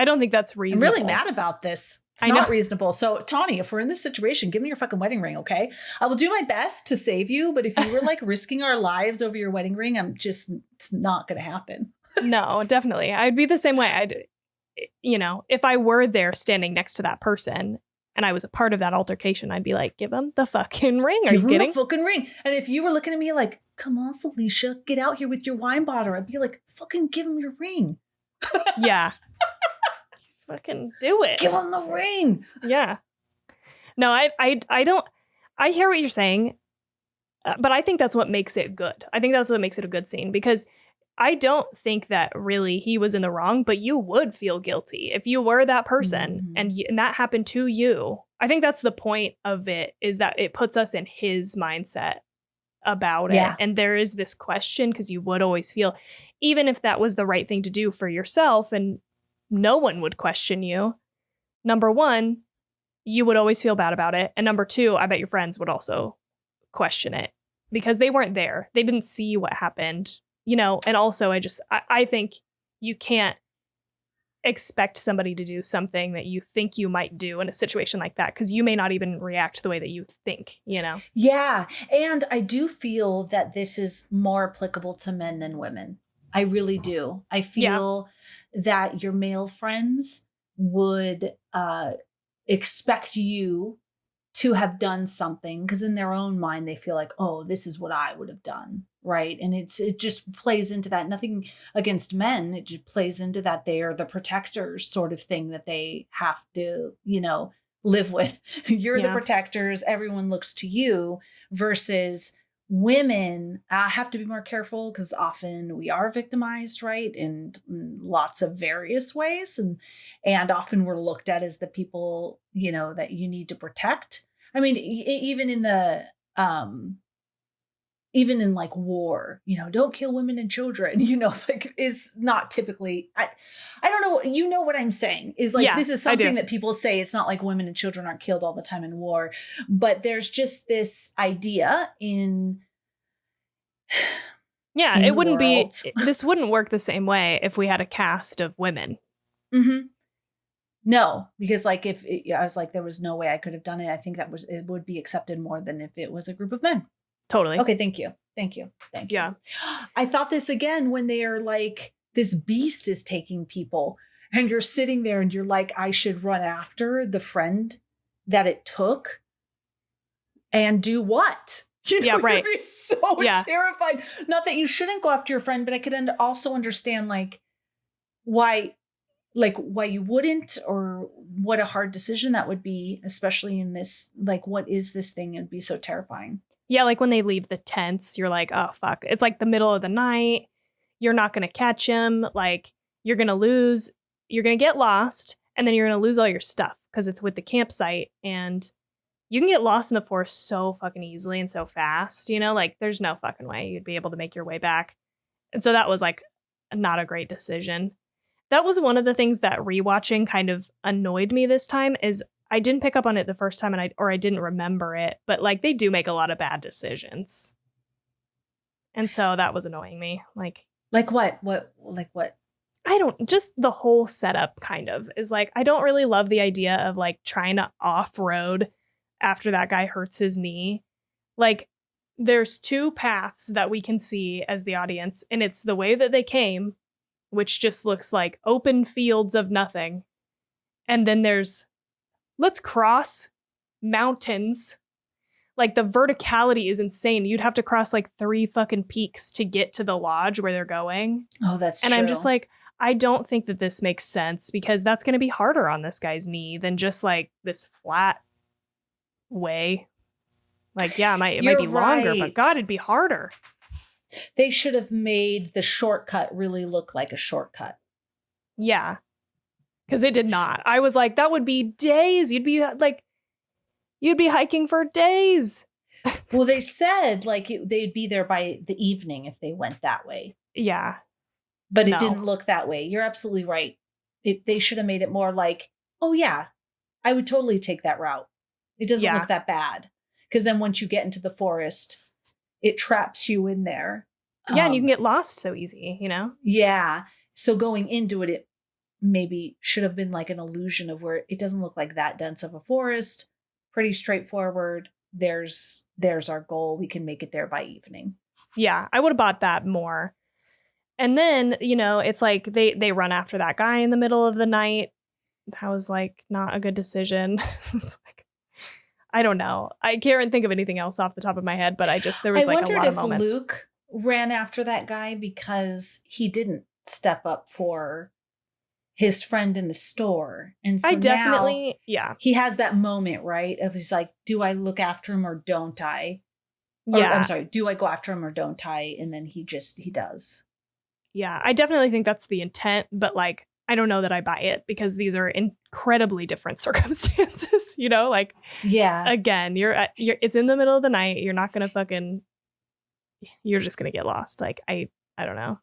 don't think that's reasonable. I'm really mad about this. It's not reasonable. So Tawny, if we're in this situation, give me your fucking wedding ring. Okay. I will do my best to save you. But if you were like risking our lives over your wedding ring, it's not going to happen. No, definitely. I'd be the same way. If I were there standing next to that person, and I was a part of that altercation, I'd be like, give him the fucking ring. Are you kidding? Give him the fucking ring. And if you were looking at me like, come on, Felicia, get out here with your wine bottle, I'd be like, fucking give him your ring. Yeah. Fucking do it. Give him the ring. Yeah. No, I don't. I hear what you're saying, but I think that's what makes it good. I think that's what makes it a good scene, because I don't think that really he was in the wrong, but you would feel guilty if you were that person and that happened to you. I think that's the point of it, is that it puts us in his mindset about it. And there is this question, because you would always feel, even if that was the right thing to do for yourself and no one would question you, number one, you would always feel bad about it. And number two, I bet your friends would also question it because they weren't there. They didn't see what happened, you know. And also I think you can't expect somebody to do something that you think you might do in a situation like that, because you may not even react the way that you think, you know? Yeah. And I do feel that this is more applicable to men than women. I really do. I feel that your male friends would expect you to have done something, because in their own mind they feel like, oh, this is what I would have done, right? And it just plays into that. Nothing against men, it just plays into that they are the protectors sort of thing that they have to, you know, live with. You're the protectors, everyone looks to you, versus women have to be more careful because often we are victimized, right? In lots of various ways. And often we're looked at as the people, you know, that you need to protect. I mean, even in the, even in like war, you know, don't kill women and children, you know, like is not typically, I don't know, you know what I'm saying is like, this is something that people say. It's not like women and children aren't killed all the time in war, but there's just this idea in it wouldn't be, this wouldn't work the same way if we had a cast of women. No, because like I was like, there was no way I could have done it. I think it would be accepted more than if it was a group of men. Totally. Okay. Thank you. Yeah. I thought this again when they are like, this beast is taking people and you're sitting there and you're like, I should run after the friend that it took and do what? You know, right. You'd be so terrified. Not that you shouldn't go after your friend, but I could also understand like why you wouldn't, or what a hard decision that would be, especially in this, like, what is this thing? It'd be so terrifying. Yeah, like when they leave the tents, you're like, oh, fuck. It's like the middle of the night. You're not going to catch him. Like, you're going to lose. You're going to get lost. And then you're going to lose all your stuff because it's with the campsite. And you can get lost in the forest so fucking easily and so fast. You know, like, there's no fucking way you'd be able to make your way back. And so that was, like, not a great decision. That was one of the things that rewatching kind of annoyed me this time, is I didn't pick up on it the first time, and I didn't remember it, but like they do make a lot of bad decisions. And so that was annoying me. Like what? I don't, just the whole setup kind of is like, I don't really love the idea of like trying to off-road after that guy hurts his knee. Like, there's two paths that we can see as the audience, and it's the way that they came, which just looks like open fields of nothing. And then there's, let's cross mountains. Like, the verticality is insane. You'd have to cross like 3 fucking peaks to get to the lodge where they're going. Oh, that's true. And I'm just like, I don't think that this makes sense, because that's going to be harder on this guy's knee than just like this flat way. Like, yeah, it might be longer, but God, it'd be harder. They should have made the shortcut really look like a shortcut. Yeah. Because it did not. I was like, that would be days. You'd be hiking for days. Well, they said like they'd be there by the evening if they went that way. Yeah. But it didn't look that way. You're absolutely right. They should have made it more like, oh yeah, I would totally take that route. It doesn't look that bad. Because then once you get into the forest, it traps you in there. Yeah, and you can get lost so easy, you know? Yeah. So going into it maybe should have been like an illusion of where it doesn't look like that dense of a forest. Pretty straightforward. There's our goal. We can make it there by evening. Yeah, I would have bought that more. And then, you know, it's like they run after that guy in the middle of the night. That was like not a good decision. It's like, I don't know. I can't think of anything else off the top of my head, but there was like a lot of moments. I wondered if Luke ran after that guy because he didn't step up for his friend in the store. And so I definitely, now he has that moment, right? Of he's like, do I look after him or don't I? Or, Yeah. I'm sorry, do I go after him or don't I? And then he does. Yeah, I definitely think that's the intent, but like, I don't know that I buy it because these are incredibly different circumstances, you know, like, Yeah. again, it's in the middle of the night. You're not going to you're just going to get lost. Like, I don't know.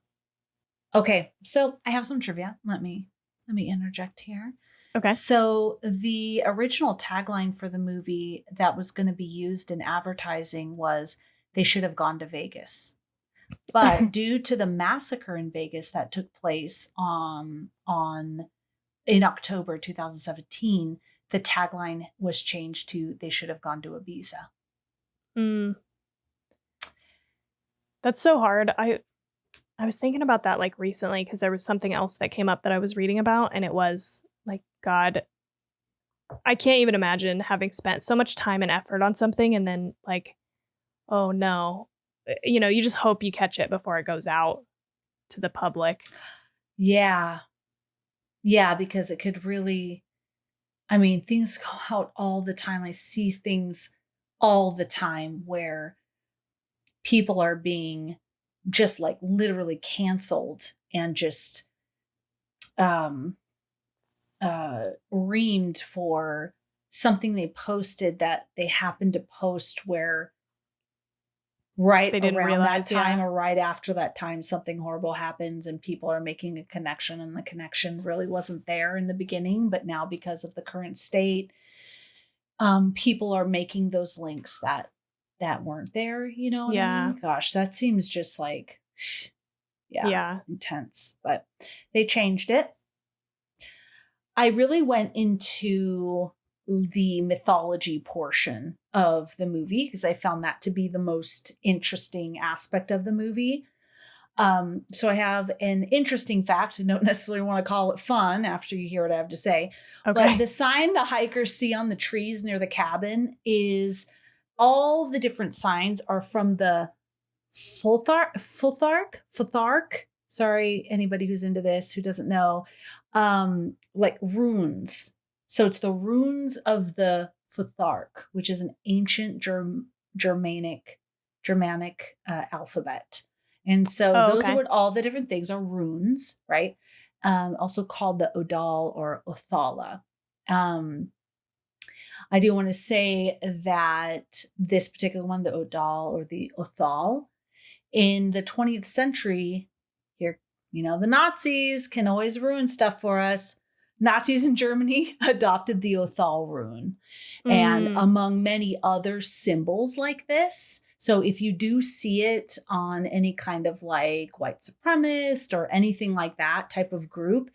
Okay. So I have some trivia. Let me interject here. Okay. So the original tagline for the movie that was going to be used in advertising was "They should have gone to Vegas." But due to the massacre in Vegas that took place in October 2017, the tagline was changed to "They should have gone to Ibiza." Mm. That's so hard. I was thinking about that like recently because there was something else that came up that I was reading about, and it was like, God, I can't even imagine having spent so much time and effort on something and then like, oh no, you know, you just hope you catch it before it goes out to the public. Yeah. Yeah, because it could really, I mean, things go out all the time. I see things all the time where people are being just like literally canceled and just um reamed for something they posted that they happened to post where right They didn't around realize, that time yeah. or right after that time something horrible happens and people are making a connection and the connection really wasn't there in the beginning, but now because of the current state, people are making those links that weren't there, you know what I mean? Gosh, that seems just like intense, but they changed it. I really went into the mythology portion of the movie because I found that to be the most interesting aspect of the movie. So I have an interesting fact. I don't necessarily want to call it fun after you hear what I have to say. Okay. But the sign the hikers see on the trees near the cabin is all the different signs are from the Futhark. Sorry, anybody who's into this who doesn't know, like runes. So it's the runes of the Futhark, which is an ancient Germanic alphabet. And so those are what all the different things are runes, right? Also called the Odal or Othala. I do want to say that this particular one, the Odal or the Othal, in the 20th century, here, you know, the Nazis can always ruin stuff for us. Nazis in Germany adopted the Othal rune, and among many other symbols like this. So if you do see it on any kind of like white supremacist or anything like that type of group,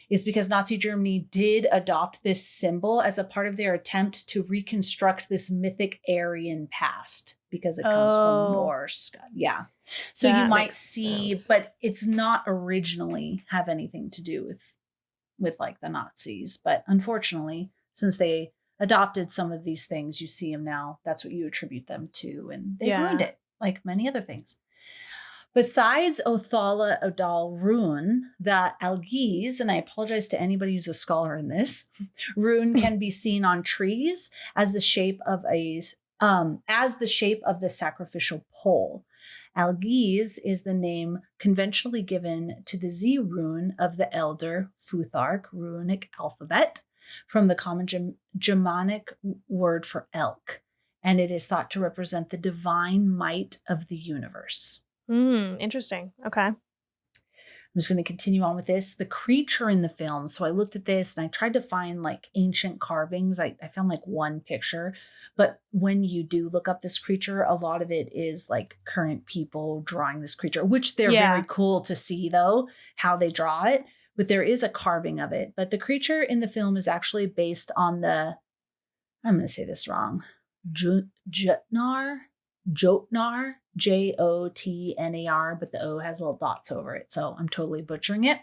is because Nazi Germany did adopt this symbol as a part of their attempt to reconstruct this mythic Aryan past because it comes from Norse. Yeah. So that you might see, sense. But it's not originally have anything to do with like the Nazis. But unfortunately, since they adopted some of these things, you see them now. That's what you attribute them to. And they've ruined it like many other things. Besides Othala Odal rune, the Algiz, and I apologize to anybody who's a scholar in this, rune can be seen on trees as the shape of the sacrificial pole. Algiz is the name conventionally given to the Z rune of the Elder Futhark runic alphabet from the common Germanic word for elk, and it is thought to represent the divine might of the universe. Interesting. Okay. I'm just going to continue on with this. The creature in the film. So I looked at this and I tried to find like ancient carvings. I found like one picture, but when you do look up this creature, a lot of it is like current people drawing this creature, which they're very cool to see though, how they draw it. But there is a carving of it. But the creature in the film is actually based on the, I'm going to say this wrong, Jotnar, Jotnar, but the O has little dots over it. So I'm totally butchering it.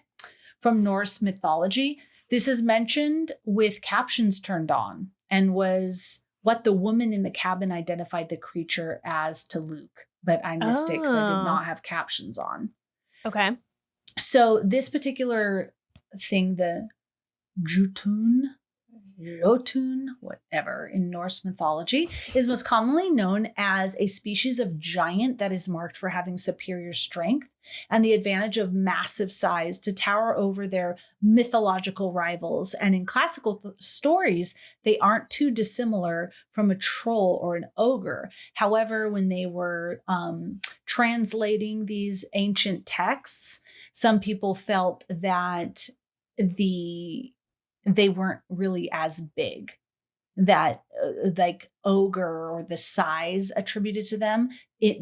From Norse mythology, this is mentioned with captions turned on and was what the woman in the cabin identified the creature as to Luke. But I missed it because I did not have captions on. Okay. So this particular thing, the Jotun, whatever, in Norse mythology, is most commonly known as a species of giant that is marked for having superior strength and the advantage of massive size to tower over their mythological rivals. And in classical stories, they aren't too dissimilar from a troll or an ogre. However, when they were translating these ancient texts, some people felt that they weren't really as big, that like ogre or the size attributed to them,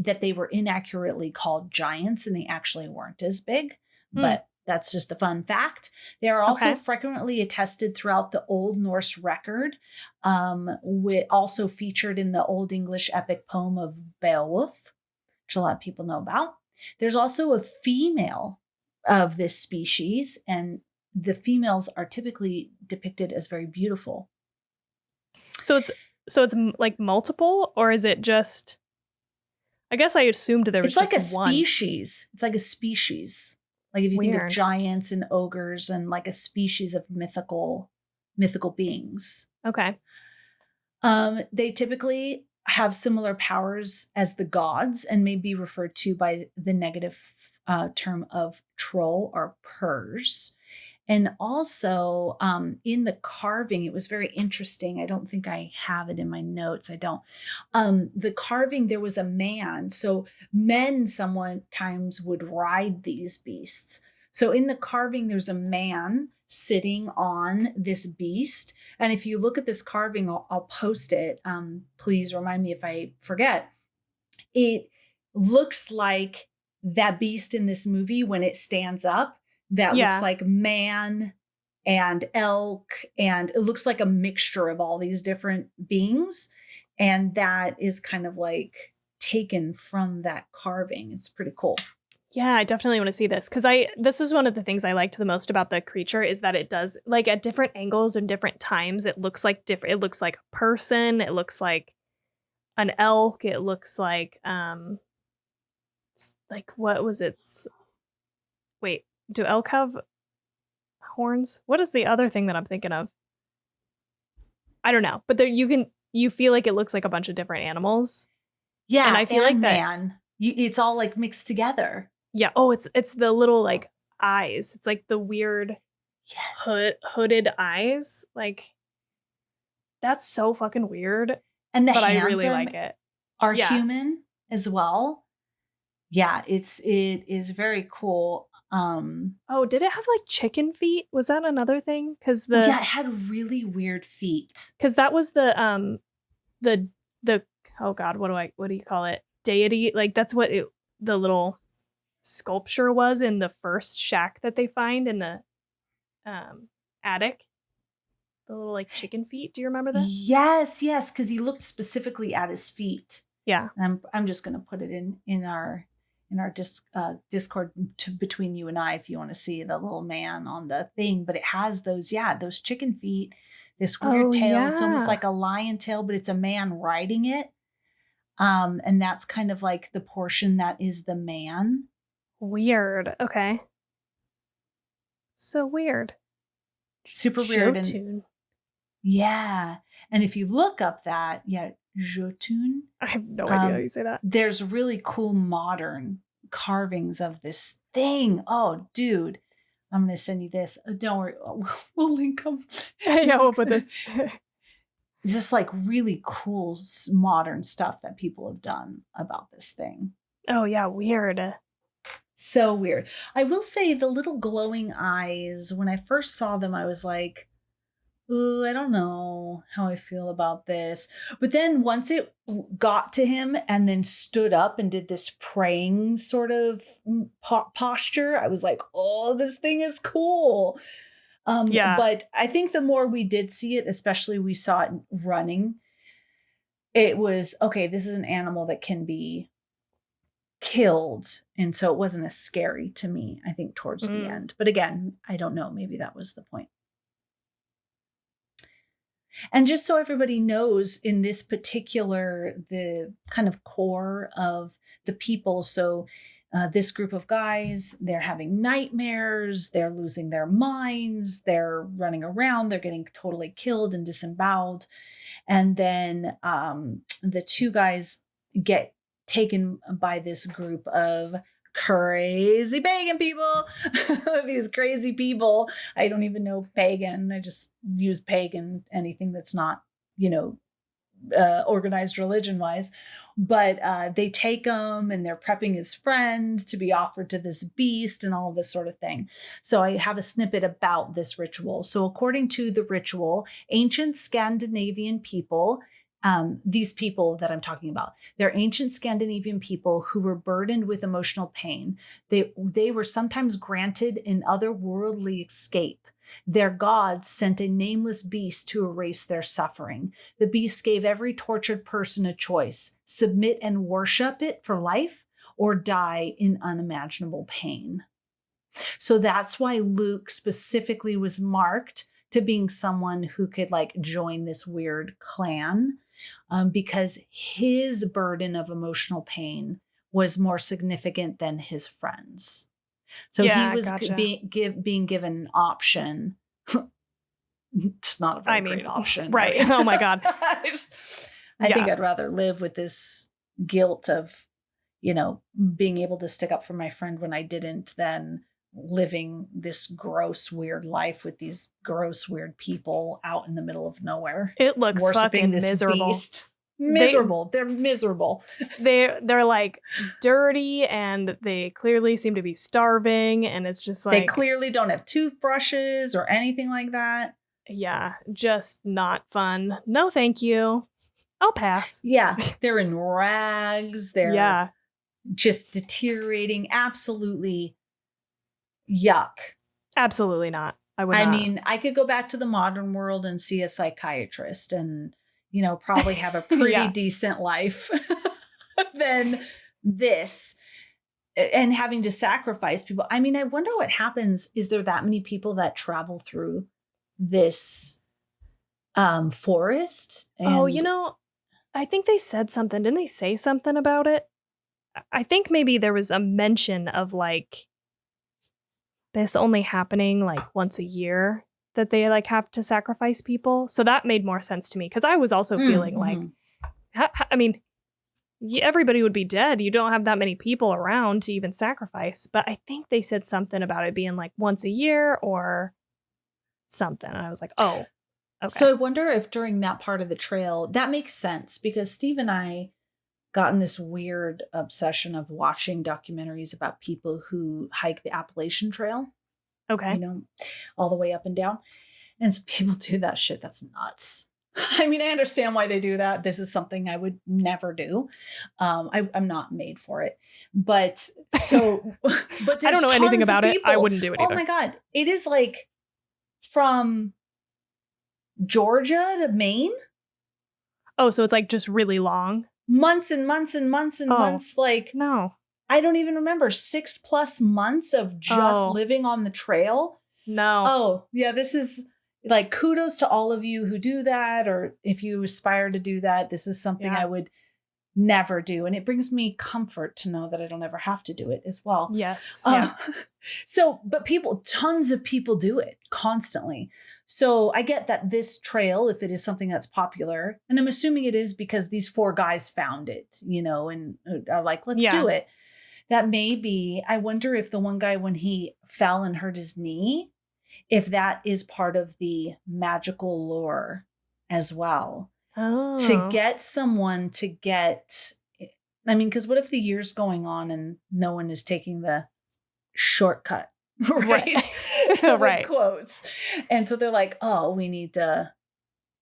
that they were inaccurately called giants and they actually weren't as big. But that's just a fun fact. They are also frequently attested throughout the Old Norse record, also featured in the Old English epic poem of Beowulf, which a lot of people know about. There's also a female of this species, and the females are typically depicted as very beautiful. So it's like multiple, or is it just? I guess I assumed there was just one. It's like a species. It's like a species. Like if you think of giants and ogres and like a species of mythical beings. Okay. They typically have similar powers as the gods and may be referred to by the negative term of troll or purs. And also in the carving, it was very interesting. I don't think I have it in my notes. I don't. The carving, there was a man. So men sometimes would ride these beasts. So in the carving, there's a man sitting on this beast. And if you look at this carving, I'll post it. Please remind me if I forget. It looks like that beast in this movie when it stands up. That looks like man and elk, and it looks like a mixture of all these different beings. And that is kind of like taken from that carving. It's pretty cool. Yeah, I definitely want to see this because this is one of the things I liked the most about the creature is that it does, like, at different angles and different times, it looks like different. It looks like a person. It looks like an elk. It looks like what was it? Wait. Do elk have horns? What is the other thing that I'm thinking of? I don't know. But there you feel like it looks like a bunch of different animals. Yeah. And I feel like it's all like mixed together. Yeah. Oh, it's the little like eyes. It's like the weird hooded eyes. Like that's so fucking weird. And but I really like it. Are human as well. Yeah, it is very cool. Did it have like chicken feet? Was that another thing? Because it had really weird feet. Because that was the oh god, what do you call it? Deity? Like that's what the little sculpture was in the first shack that they find in the attic. The little like chicken feet. Do you remember this? Yes, because he looked specifically at his feet. Yeah, and I'm just gonna put it in our Discord between you and I if you want to see the little man on the thing. But it has those chicken feet, this weird tail. Yeah. It's almost like a lion tail, but it's a man riding it. And that's kind of like the portion that is the man. Weird. Okay. So weird. Super weird. Yeah. And if you look up that, Jotun. I have no idea how you say that. There's really cool modern carvings of this thing. Oh, dude. I'm going to send you this. Don't worry. We'll link them. Yeah, we'll put this. It's just like really cool modern stuff that people have done about this thing. Oh, yeah. Weird. So weird. I will say the little glowing eyes, when I first saw them, I was like, ooh, I don't know how I feel about this. But then once it got to him and then stood up and did this praying sort of posture, I was like, oh, this thing is cool. But I think the more we did see it, especially we saw it running, it was, okay, this is an animal that can be killed. And so it wasn't as scary to me, I think, towards the end. But again, I don't know. Maybe that was the point. And just so everybody knows, in this particular, the kind of core of the people, so This group of guys, they're having nightmares, they're losing their minds, they're running around, they're getting totally killed and disemboweled. And then the two guys get taken by this group of crazy pagan people. These crazy people. I don't even know pagan. I just use pagan, anything that's not, organized religion wise, but they take him and they're prepping his friend to be offered to this beast and all this sort of thing. So I have a snippet about this ritual. So according to the ritual, ancient Scandinavian people, these people that I'm talking about, they're ancient Scandinavian people who were burdened with emotional pain. They were sometimes granted an otherworldly escape. Their gods sent a nameless beast to erase their suffering. The beast gave every tortured person a choice: submit and worship it for life, or die in unimaginable pain. So that's why Luke specifically was marked to being someone who could join this weird clan, because his burden of emotional pain was more significant than his friends. So he was being given an option. It's not a very great option. Right. Oh my God. I think I'd rather live with this guilt of, being able to stick up for my friend when I didn't, than living this gross, weird life with these gross, weird people out in the middle of nowhere. It looks fucking miserable. Beast. They're miserable. They're like dirty, and they clearly seem to be starving, and it's just they clearly don't have toothbrushes or anything like that. Yeah, just not fun. No, thank you. I'll pass. Yeah, they're in rags. They're just deteriorating. Absolutely yuck. Absolutely not. I mean, I could go back to the modern world and see a psychiatrist and probably have a pretty decent life than this, and having to sacrifice people. I mean, I wonder what happens. Is there that many people that travel through this forest? I think they said something. Didn't they say something about it? I think maybe there was a mention of this only happening once a year, that they have to sacrifice people. So that made more sense to me, because I was also feeling everybody would be dead. You don't have that many people around to even sacrifice. But I think they said something about it being once a year or something. And I was like, oh, okay. So I wonder if during that part of the trail, that makes sense, because Steve and I got in this weird obsession of watching documentaries about people who hike the Appalachian Trail. Okay. All the way up and down. And so people do that shit. That's nuts. I mean, I understand why they do that. This is something I would never do. I'm not made for it. But I don't know anything about it. I wouldn't do it either. Oh my God. It is from Georgia to Maine. Oh, so it's just really long? Months and months and months and months. No. I don't even remember, 6+ months of just living on the trail. No. Oh, yeah. This is kudos to all of you who do that, or if you aspire to do that. This is something I would never do. And it brings me comfort to know that I don't ever have to do it as well. Yes. But tons of people do it constantly. So I get that this trail, if it is something that's popular, and I'm assuming it is because these 4 guys found it, and are let's do it. That may be, I wonder if the one guy, when he fell and hurt his knee, if that is part of the magical lore as well. Oh. To get someone to get, because what if the year's going on and no one is taking the shortcut, right? Right. Quotes. And so they're like, oh, we need to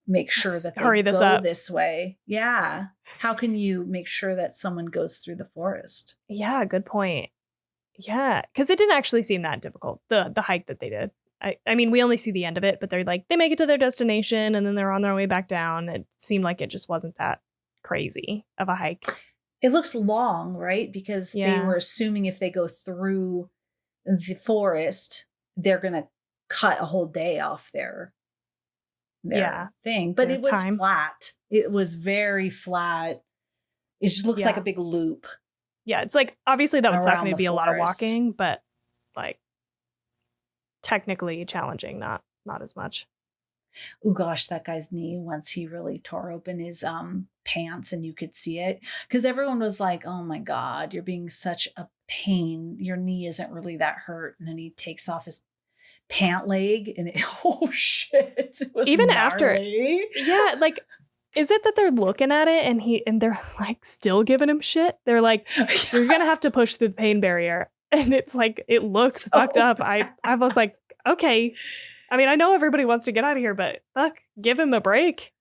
make sure that they hurry this go up. this way. Yeah. How can you make sure that someone goes through the forest? Yeah, good point. Yeah, because it didn't actually seem that difficult, the hike that they did. I mean, we only see the end of it, but they're they make it to their destination and then they're on their way back down. It seemed like it just wasn't that crazy of a hike. It looks long, right? Because they were assuming if they go through the forest, they're going to cut a whole day off their thing. But it was flat. It was very flat. It just looks like a big loop. Yeah, it's like, obviously that would suck. Maybe a lot of forest. walking, but like technically challenging, not as much. Oh gosh, that guy's knee, once he really tore open his pants and you could see it. Because everyone was like, oh my God, you're being such a pain. Your knee isn't really that hurt. And then he takes off his pant leg and oh shit. It was Even gnarly. after, yeah, like, is it that they're looking at it and they're like still giving him shit? They're like, you're gonna have to push through the pain barrier, and it's like it looks So fucked up. bad. I was like, okay. I mean, I know everybody wants to get out of here, but fuck, give him a break.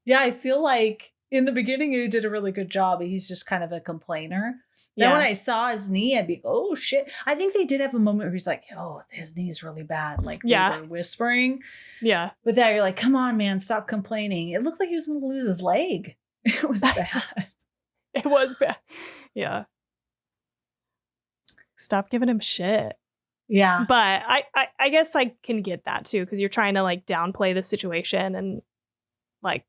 Yeah, I feel like in the beginning he did a really good job. He's just kind of a complainer. Then when I saw his knee, I'd be, oh shit. I think they did have a moment where he's like, oh, his knee is really bad. Like they were whispering. Yeah. But then you're like, come on, man, stop complaining. It looked like he was going to lose his leg. It was bad. It was bad. Yeah. Stop giving him shit. Yeah. But I guess I can get that too, because you're trying to like downplay the situation and like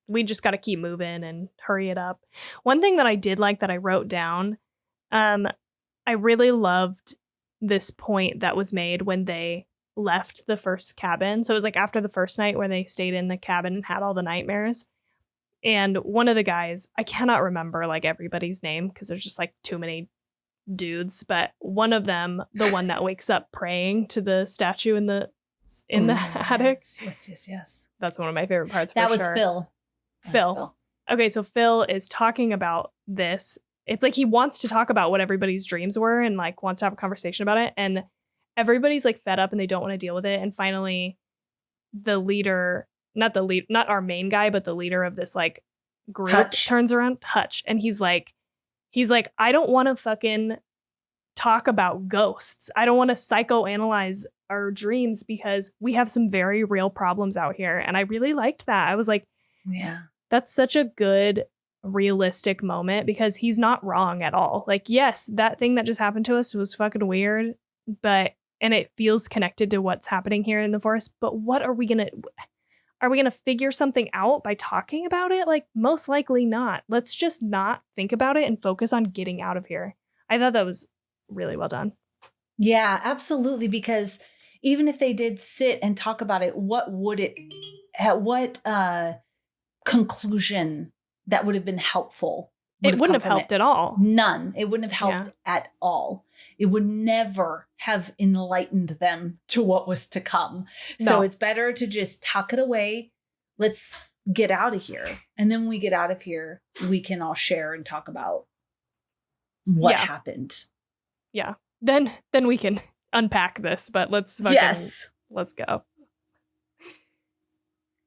we just got to keep moving and hurry it up. One thing that I did like that I wrote down, I really loved this point that was made when they left the first cabin. So it was like after the first night where they stayed in the cabin and had all the nightmares. And one of the guys, I cannot remember like everybody's name because there's just like too many dudes, but one of them, the one that wakes up praying to the statue in the attic. Yes. That's one of my favorite parts. That was sure. Phil. Phil. Okay, so Phil is talking about this. It's like he wants to talk about what everybody's dreams were and like wants to have a conversation about it. And everybody's like fed up and they don't want to deal with it. And finally, the leader, not our main guy, but the leader of this like group turns around, Hutch, and he's like, I don't want to fucking talk about ghosts. I don't want to psychoanalyze our dreams because we have some very real problems out here. And I really liked that. I was like, yeah, that's such a good, realistic moment because he's not wrong at all. Like, yes, that thing that just happened to us was fucking weird, and it feels connected to what's happening here in the forest. But what are we going to figure something out by talking about it? Like, most likely not. Let's just not think about it and focus on getting out of here. I thought that was really well done. Yeah, absolutely. Because even if they did sit and talk about it, what conclusion that would have been helpful? It wouldn't have helped at all. None. It wouldn't have helped at all. It would never have enlightened them to what was to come. No. So it's better to just tuck it away. Let's get out of here. And then when we get out of here, we can all share and talk about what happened. Yeah. Then we can unpack this, but let's go.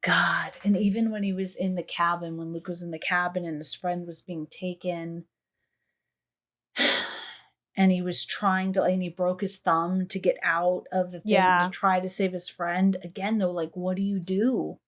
God. And even when he was in the cabin, when Luke was in the cabin and his friend was being taken and he was and he broke his thumb to get out of the thing to try to save his friend. Again, though, like, what do you do?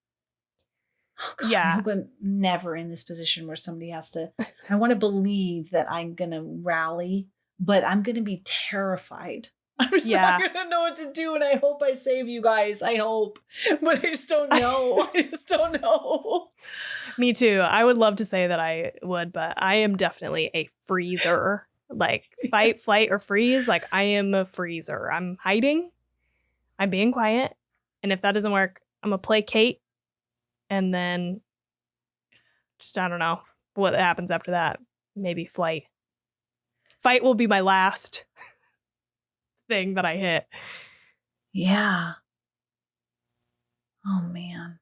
Oh, God, I hope I'm never in this position where somebody has to, I want to believe that I'm going to rally, but I'm going to be terrified. I'm just not going to know what to do. And I hope I save you guys. I hope. But I just don't know. I just don't know. Me too. I would love to say that I would, but I am definitely a freezer. Like fight, flight, or freeze. Like I am a freezer. I'm hiding. I'm being quiet. And if that doesn't work, I'm going to play Kate. And then just, I don't know what happens after that. Maybe flight. Fight will be my last thing that I hit. Yeah. Oh man.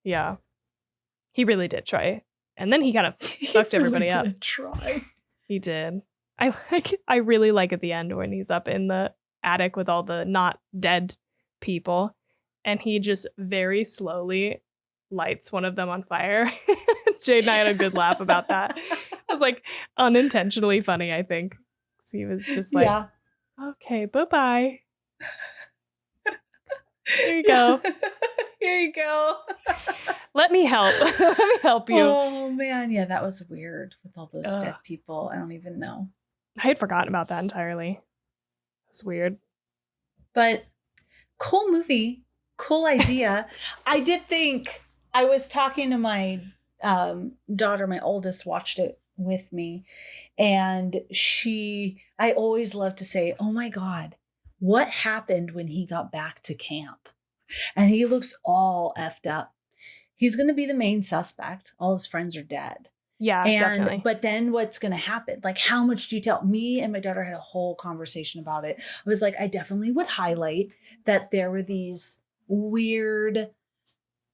Yeah. He really did try. And then he kind of fucked everybody up. He did. I really like at the end when he's up in the attic with all the not dead people and he just very slowly lights one of them on fire. Jade and I had a good laugh about that. It was like unintentionally funny, I think. He was just like, okay, bye-bye. Here you go. Here you go. Let me help. Let me help you. Oh, man. Yeah, that was weird with all those dead people. I don't even know. I had forgotten about that entirely. It was weird. But cool movie. Cool idea. I did think, I was talking to my daughter, my oldest watched it with me. And I always love to say, oh my God, what happened when he got back to camp? And he looks all effed up. He's going to be the main suspect. All his friends are dead. Yeah, definitely. But then what's going to happen? Like, how much do you tell? Me and my daughter had a whole conversation about it. I was like, I definitely would highlight that there were these weird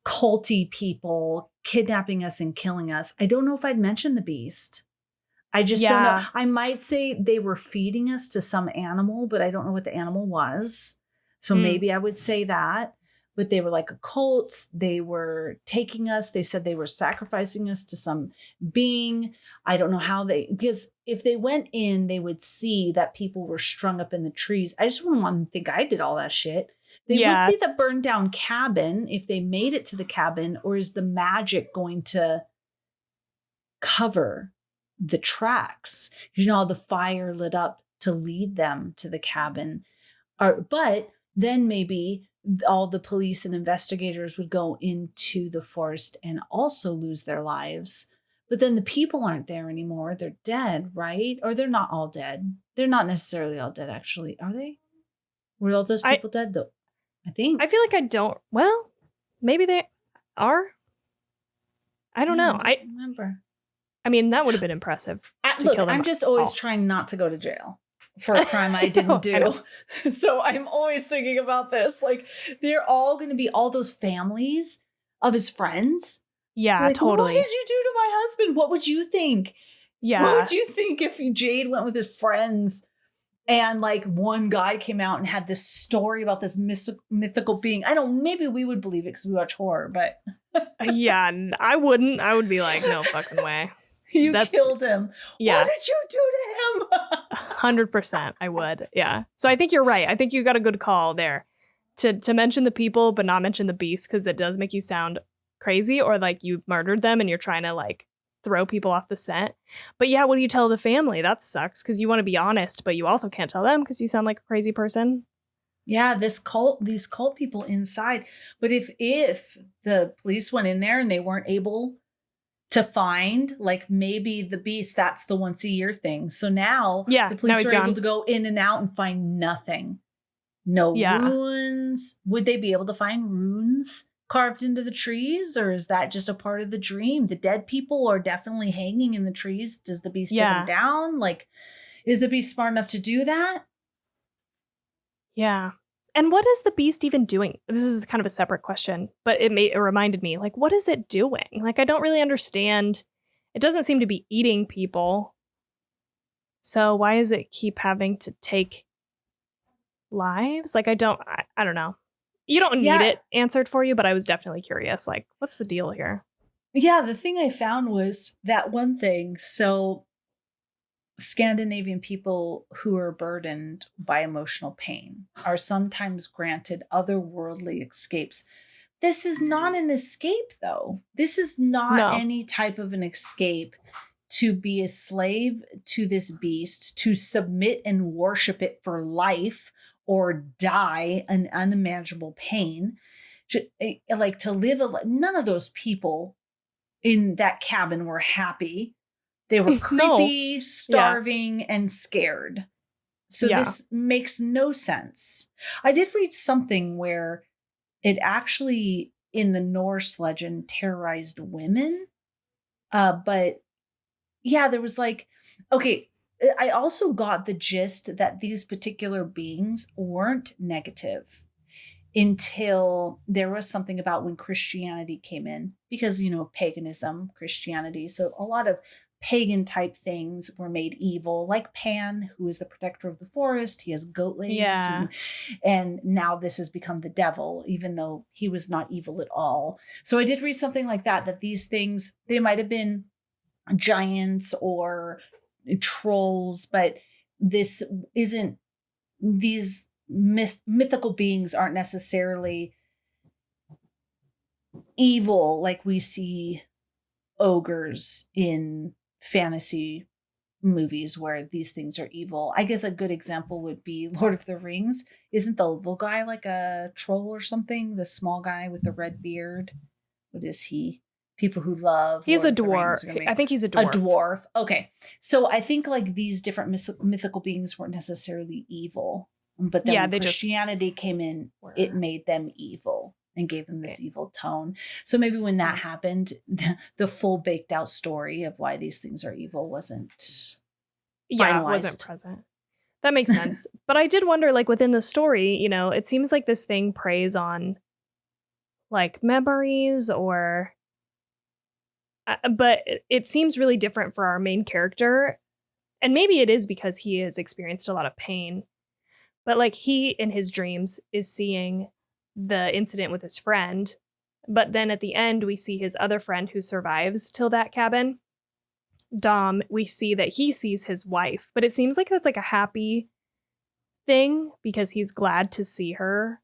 culty people kidnapping us and killing us. I don't know if I'd mention the beast. I just don't know. I might say they were feeding us to some animal, but I don't know what the animal was. So maybe I would say that. But they were like a cult. They were taking us. They said they were sacrificing us to some being. I don't know how because if they went in, they would see that people were strung up in the trees. I just wouldn't want them to think I did all that shit. They would see the burned down cabin if they made it to the cabin, or is the magic going to cover the tracks? You know, the fire lit up to lead them to the cabin. But then maybe all the police and investigators would go into the forest and also lose their lives. But then the people aren't there anymore. They're dead, right? Or they're not all dead. They're not necessarily all dead, actually. Are they? Were all those people dead, though? I think. I feel like I don't. Well, maybe they are. I don't know. I remember. I mean, that would have been impressive. Look, I'm just always trying not to go to jail for a crime I didn't do. So I'm always thinking about this. Like, they're all going to be all those families of his friends. Yeah, like, totally. What did you do to my husband? What would you think? Yeah. What would you think if Jade went with his friends and like one guy came out and had this story about this mythical being? Maybe we would believe it because we watch horror, but. Yeah, I wouldn't. I would be like, no fucking way. You killed him. Yeah. What did you do to him? 100% I would. Yeah. So I think you're right. I think you got a good call there to mention the people, but not mention the beast, because it does make you sound crazy or like you murdered them and you're trying to like throw people off the scent. But yeah, what do you tell the family? That sucks, because you want to be honest, but you also can't tell them because you sound like a crazy person. Yeah, these cult people inside. But if the police went in there and they weren't able to find, like, maybe the beast, that's the once a year thing. So now the police are able to go in and out and find nothing. No ruins. Would they be able to find runes carved into the trees, or is that just a part of the dream? The dead people are definitely hanging in the trees. Does the beast take them down? Like, is the beast smart enough to do that? Yeah. And what is the beast even doing? This is kind of a separate question, but it reminded me, like, what is it doing? Like, I don't really understand. It doesn't seem to be eating people. So why does it keep having to take lives? Like, I don't know. You don't need it answered for you, but I was definitely curious. Like, what's the deal here? Yeah, the thing I found was that one thing. So Scandinavian people who are burdened by emotional pain are sometimes granted otherworldly escapes. This is not an escape, though. This is not any type of an escape to be a slave to this beast, to submit and worship it for life or die in unimaginable pain. Like, to live none of those people in that cabin were happy. They were creepy, starving, and scared. So this makes no sense. I did read something where it actually, in the Norse legend, terrorized women. But yeah, there was like, okay, I also got the gist that these particular beings weren't negative until there was something about when Christianity came in, because, you know, paganism, Christianity. So a lot of pagan type things were made evil, like Pan, who is the protector of the forest. He has goat legs. And now this has become the devil, even though he was not evil at all. So I did read something like that these things, they might have been giants or trolls, but this isn't, these mythical beings aren't necessarily evil like we see ogres in fantasy movies where these things are evil. I guess a good example would be Lord of the Rings. Isn't the little guy like a troll or something? The small guy with the red beard. What is he? people who love He's Lord a of the Rings dwarf. are gonna be I think he's a dwarf. A dwarf. Okay. So I think like these different mythical beings weren't necessarily evil. But then when Christianity came in, it made them evil and gave them this evil tone. So maybe when that happened, the full baked out story of why these things are evil wasn't finalized. It wasn't present. That makes sense. But I did wonder, like, within the story, you know, it seems like this thing preys on, like, memories or... but it seems really different for our main character. And maybe it is because he has experienced a lot of pain. But, like, he, in his dreams, is seeing the incident with his friend. But then at the end, we see his other friend who survives till that cabin. Dom, we see that he sees his wife, but it seems like that's like a happy thing because he's glad to see her.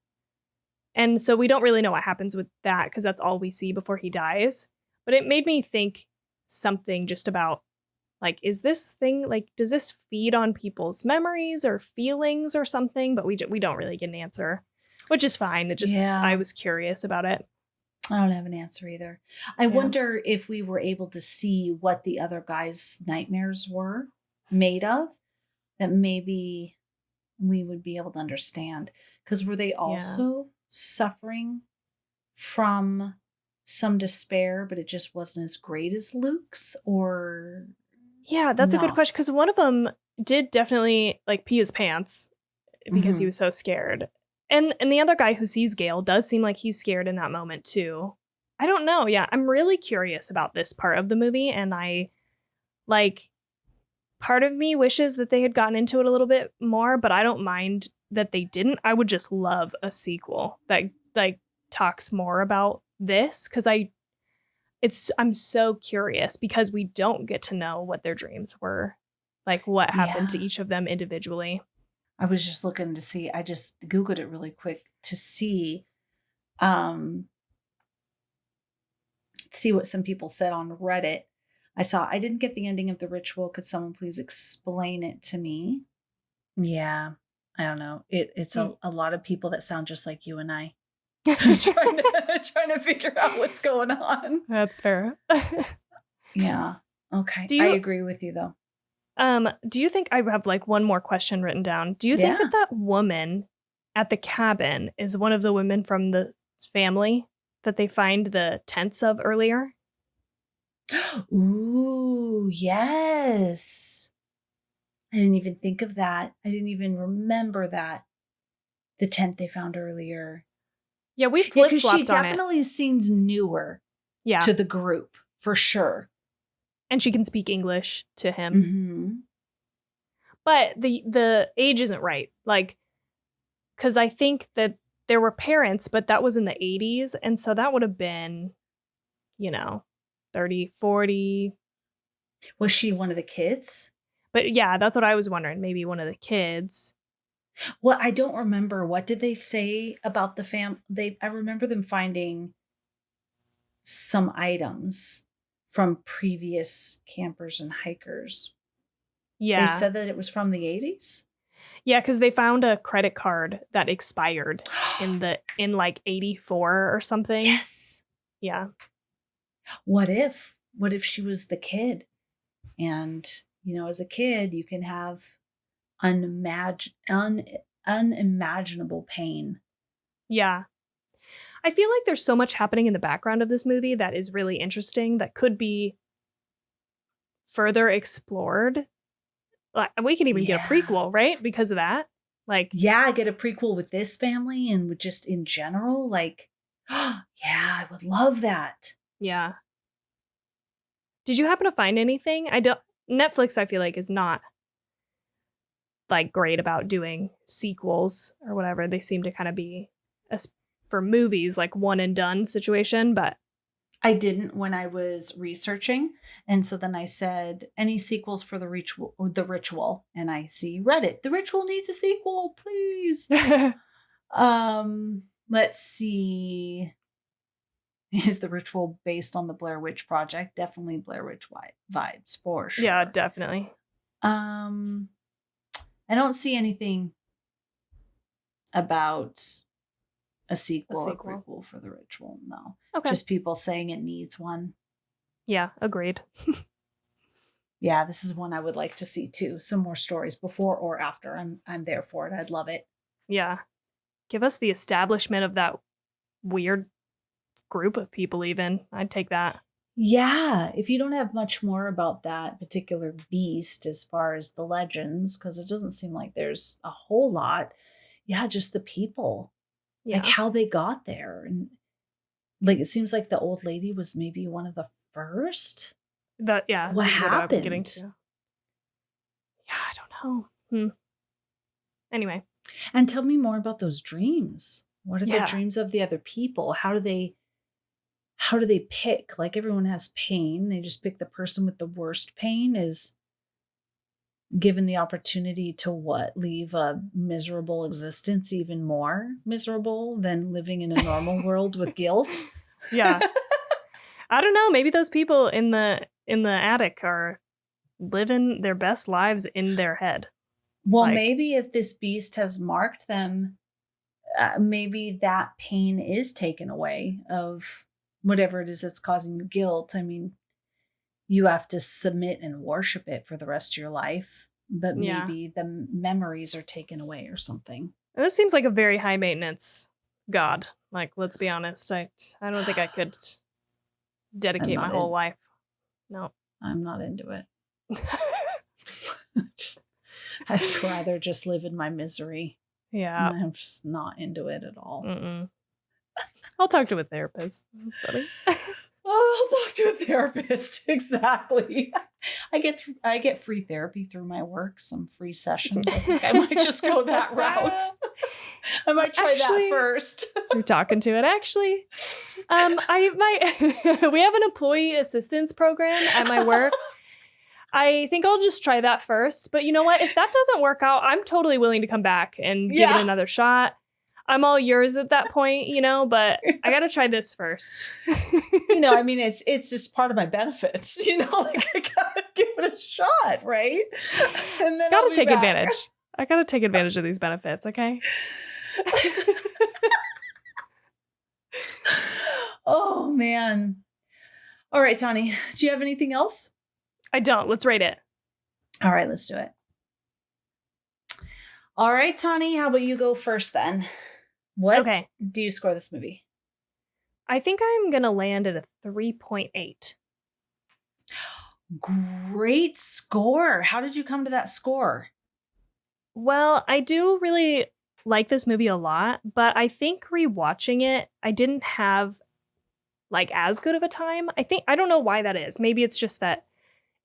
And so we don't really know what happens with that because that's all we see before he dies. But it made me think something just about, like, is this thing, like, does this feed on people's memories or feelings or something? But we don't really get an answer, which is fine. It just, I was curious about it. I don't have an answer either. I wonder if we were able to see what the other guy's nightmares were made of, that maybe we would be able to understand. Because were they also suffering from some despair, but it just wasn't as great as Luke's? Or that's a good question. Because one of them did definitely, like, pee his pants because he was so scared. And the other guy who sees Gale does seem like he's scared in that moment, too. I don't know. Yeah, I'm really curious about this part of the movie. And I, like, part of me wishes that they had gotten into it a little bit more, but I don't mind that they didn't. I would just love a sequel that, like, talks more about this. Because I'm so curious because we don't get to know what their dreams were. Like, what happened to each of them individually. I was just looking to see, I just Googled it really quick to see what some people said on Reddit. I didn't get the ending of the ritual. Could someone please explain it to me? Yeah, I don't know. It's a lot of people that sound just like you and I. trying to figure out what's going on. That's fair. Yeah. Okay. I agree with you though. Do you think, I have like one more question written down. Do you think that woman at the cabin is one of the women from the family that they find the tents of earlier? Ooh, yes. I didn't even think of that. I didn't even remember that. The tent they found earlier. Yeah, we flip-flopped on it. Because she definitely seems newer to the group, for sure. And she can speak English to him. But the age isn't right. Like, because I think that there were parents, but that was in the 80s. And so that would have been, 30, 40. Was she one of the kids? But yeah, that's what I was wondering. Maybe one of the kids. Well, I don't remember. What did they say about the I remember them finding some items from previous campers and hikers. Yeah. They said that it was from the 80s? Yeah, because they found a credit card that expired in like 84 or something. Yes. Yeah. What if she was the kid? And, as a kid, you can have unimaginable pain. Yeah. I feel like there's so much happening in the background of this movie that is really interesting that could be further explored. Like, we can even get a prequel, right? Because of that. Like, get a prequel with this family and just in general. Like, I would love that. Yeah. Did you happen to find anything? Netflix, I feel like, is not like great about doing sequels or whatever. They seem to kind of be, for movies, like one and done situation, but I didn't when I was researching. And so then I said, any sequels for the ritual? And I see Reddit. The ritual needs a sequel, please. Let's see. Is the ritual based on the Blair Witch Project? Definitely Blair Witch vibes for sure. Yeah, definitely. I don't see anything about a sequel or prequel for the ritual. No. Okay. Just people saying it needs one. Yeah, agreed. Yeah, this is one I would like to see too. Some more stories before or after. I'm there for it. I'd love it. Yeah. Give us the establishment of that weird group of people even. I'd take that. Yeah, if you don't have much more about that particular beast as far as the legends, because it doesn't seem like there's a whole lot. Yeah, just the people, like Yeah. how they got there. And like it seems like the old lady was maybe one of the first. That yeah, What was what I was getting happened? to. Yeah, I don't know. Anyway. And tell me more about those dreams. What are the Yeah. dreams of the other people? How do they pick? Like everyone has pain. They just pick the person with the worst pain is given the opportunity to what? Leave a miserable existence even more miserable than living in a normal world with guilt? Yeah. I don't know. Maybe those people in the attic are living their best lives in their head. Well, Like- maybe if this beast has marked them, maybe that pain is taken away of whatever it is that's causing you guilt. I mean, you have to submit and worship it for the rest of your life, but Yeah. maybe the memories are taken away or something. And this seems like a very high maintenance god. Like, let's be honest. I don't think I could dedicate my not whole in- life. No. I'm not into it. I'd rather just live in my misery. Yeah. I'm just not into it at all. Mm-mm. I'll talk to a therapist. That's funny. Oh, I'll talk to a therapist. Exactly. I get free therapy through my work, some free sessions. I think I might just go that route. I might try that first. You're talking to it. Actually, I might. We have an employee assistance program at my work. I think I'll just try that first. But you know what? If that doesn't work out, I'm totally willing to come back and give it another shot. I'm all yours at that point, but I got to try this first. I mean, it's just part of my benefits, like I got to give it a shot, right? And then got to take advantage. I got to take advantage of these benefits, okay? Oh, man. All right, Tawny, do you have anything else? I don't. Let's rate it. All right, let's do it. All right, Tawny, how about you go first then? What do you score this movie? I think I'm going to land at a 3.8. Great score. How did you come to that score? Well, I do really like this movie a lot, but I think rewatching it, I didn't have as good of a time. I don't know why that is. Maybe it's just that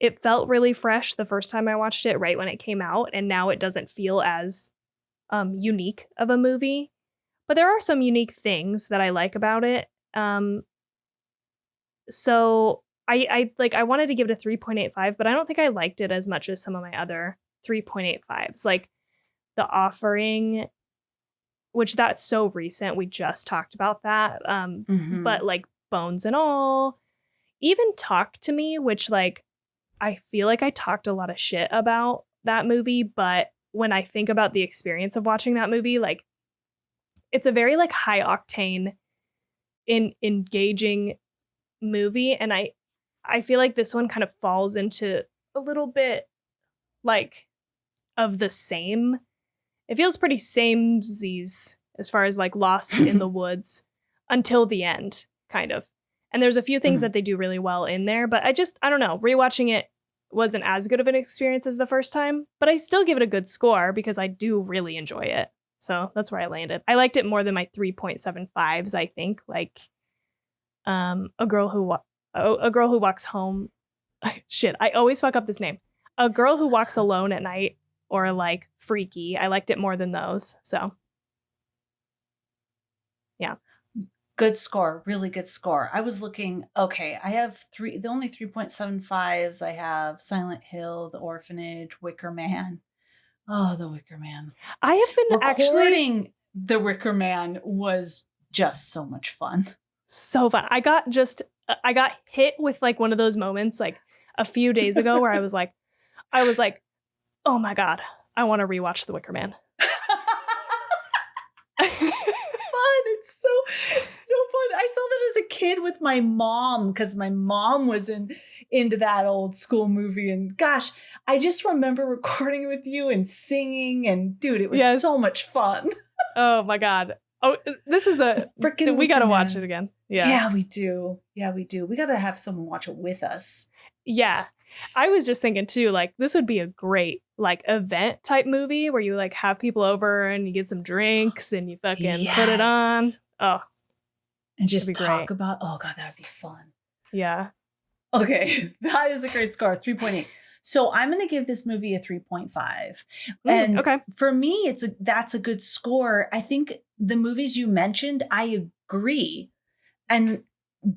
it felt really fresh the first time I watched it right when it came out, and now it doesn't feel as unique of a movie. But there are some unique things that I like about it. So I wanted to give it a 3.85, but I don't think I liked it as much as some of my other 3.85s. Like The Offering, which that's so recent. We just talked about that. But Bones and All, even Talk to Me, which I feel like I talked a lot of shit about that movie, but when I think about the experience of watching that movie, it's a very high octane engaging movie, and I feel like this one kind of falls into a little bit of the same. It feels pretty samesies as far as Lost in the Woods until the end, kind of. And there's a few things that they do really well in there, but I don't know, rewatching it wasn't as good of an experience as the first time, but I still give it a good score because I do really enjoy it. So that's where I landed. I liked it more than my 3.75s, I think. A Girl Who Walks Home. Shit, I always fuck up this name. A Girl Who Walks Alone at Night, or Freaky. I liked it more than those. So yeah. Good score. Really good score. I was looking, okay, I have the only 3.75s I have: Silent Hill, The Orphanage, Wicker Man. Oh, The Wicker Man. I have been recording The Wicker Man was just so much fun. So fun. I got hit with one of those moments a few days ago where I was like, oh my God, I want to rewatch The Wicker Man. It's fun. It's so fun. I saw that as a kid with my mom because my mom was into that old school movie. And gosh, I just remember recording with you and singing. And dude, it was so much fun. Oh my God. Oh, this is we got to watch it again. Yeah, we do. We got to have someone watch it with us. Yeah. I was just thinking too, like this would be a great like event type movie where you like have people over and you get some drinks and you fucking put it on. Oh. And just talk about, oh God, that would be fun. Yeah. Okay. That is a great score. 3.8. So I'm going to give this movie a 3.5. And for me, that's a good score. I think the movies you mentioned, I agree. And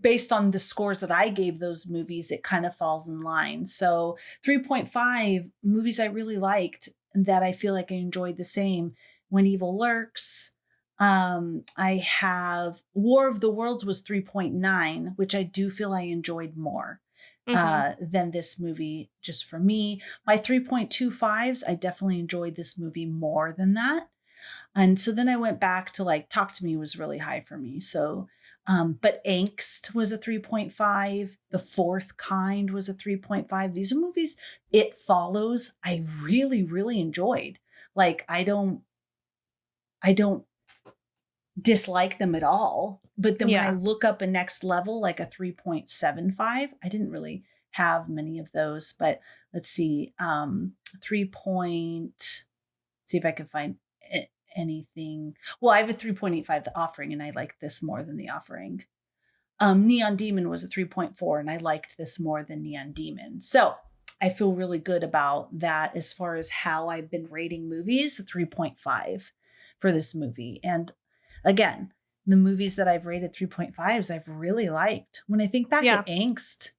based on the scores that I gave those movies, it kind of falls in line. So 3.5 movies I really liked that I feel like I enjoyed the same. When Evil Lurks. I have War of the Worlds was 3.9, which I do feel I enjoyed more than this movie, just for me. My 3.25s, I definitely enjoyed this movie more than that. And so then I went back to like Talk to Me was really high for me. So, but Angst was a 3.5. The Fourth Kind was a 3.5. These are movies, It Follows, I really, really enjoyed. Like, I don't dislike them at all. But then when I look up a next level, like a 3.75, I didn't really have many of those. But let's see, see if I can find anything. Well, I have a 3.85, The Offering, and I like this more than The Offering. Neon Demon was a 3.4, and I liked this more than Neon Demon. So I feel really good about that as far as how I've been rating movies, 3.5 for this movie. And again, the movies that I've rated 3.5s, I've really liked. When I think back at Angst,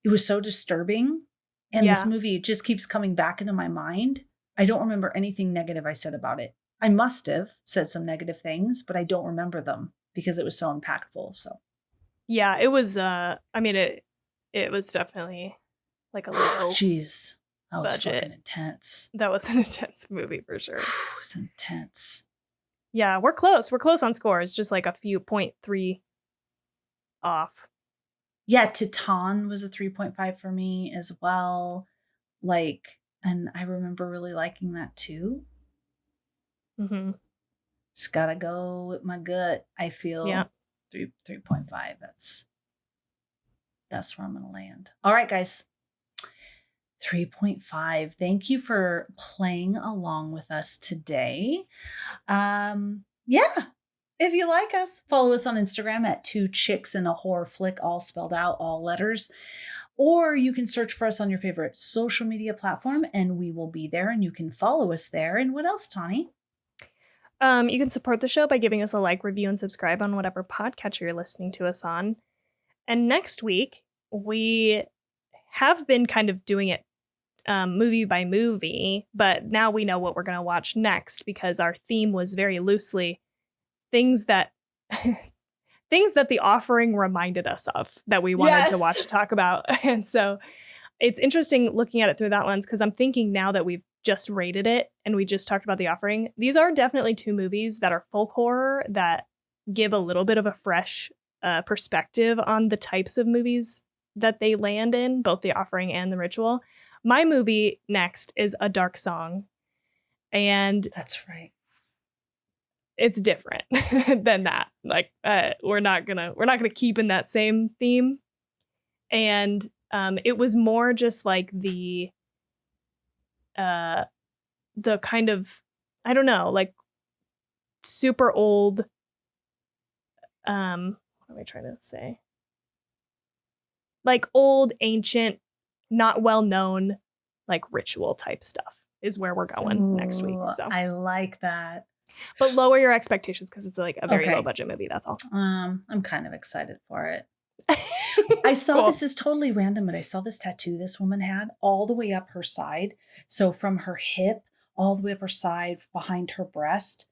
it was so disturbing. And this movie, it just keeps coming back into my mind. I don't remember anything negative I said about it. I must have said some negative things, but I don't remember them because it was so impactful. So, yeah, it was, I mean, it was definitely like a low Jeez, that was budget. Fucking intense. That was an intense movie for sure. It was intense. Yeah, we're close. We're close on scores, just like a few 0.3 off. Yeah, Titan was a 3.5 for me as well. Like, and I remember really liking that too. Mm-hmm. Just gotta go with my gut. I feel 3.5. That's where I'm gonna land. All right, guys. 3.5. Thank you for playing along with us today. If you like us, follow us on Instagram at twochicksandahorrorflick, all spelled out, all letters. Or you can search for us on your favorite social media platform and we will be there and you can follow us there. And what else, Tawny? You can support the show by giving us a like, review, and subscribe on whatever podcatcher you're listening to us on. And next week, we have been kind of doing it movie by movie, but now we know what we're going to watch next because our theme was very loosely things that The Offering reminded us of that we wanted to watch and talk about. And so it's interesting looking at it through that lens because I'm thinking now that we've just rated it and we just talked about The Offering, these are definitely two movies that are folk horror that give a little bit of a fresh perspective on the types of movies that they land in, both The Offering and The Ritual. My movie next is A Dark Song. And that's right. It's different than that. Like we're not gonna keep in that same theme. And it was more just like the kind of, I don't know, like super old what am I trying to say? Like old, ancient, not well known, like ritual type stuff is where we're going next week. So I like that. But lower your expectations because it's like a very low budget movie. That's all. I'm kind of excited for it. I saw this is totally random, but I saw this tattoo this woman had all the way up her side. So from her hip all the way up her side behind her breast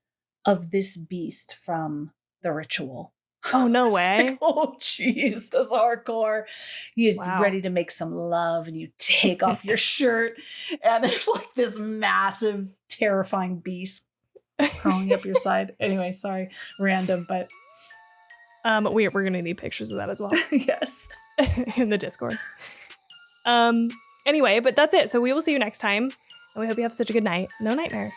of this beast from The Ritual. Oh, no way. Like, oh, jeez, that's hardcore. You're ready to make some love and you take off your shirt and there's like this massive, terrifying beast crawling up your side. Anyway, sorry, random, but We're going to need pictures of that as well. Yes. In the Discord. Anyway, but that's it. So we will see you next time. And we hope you have such a good night. No nightmares.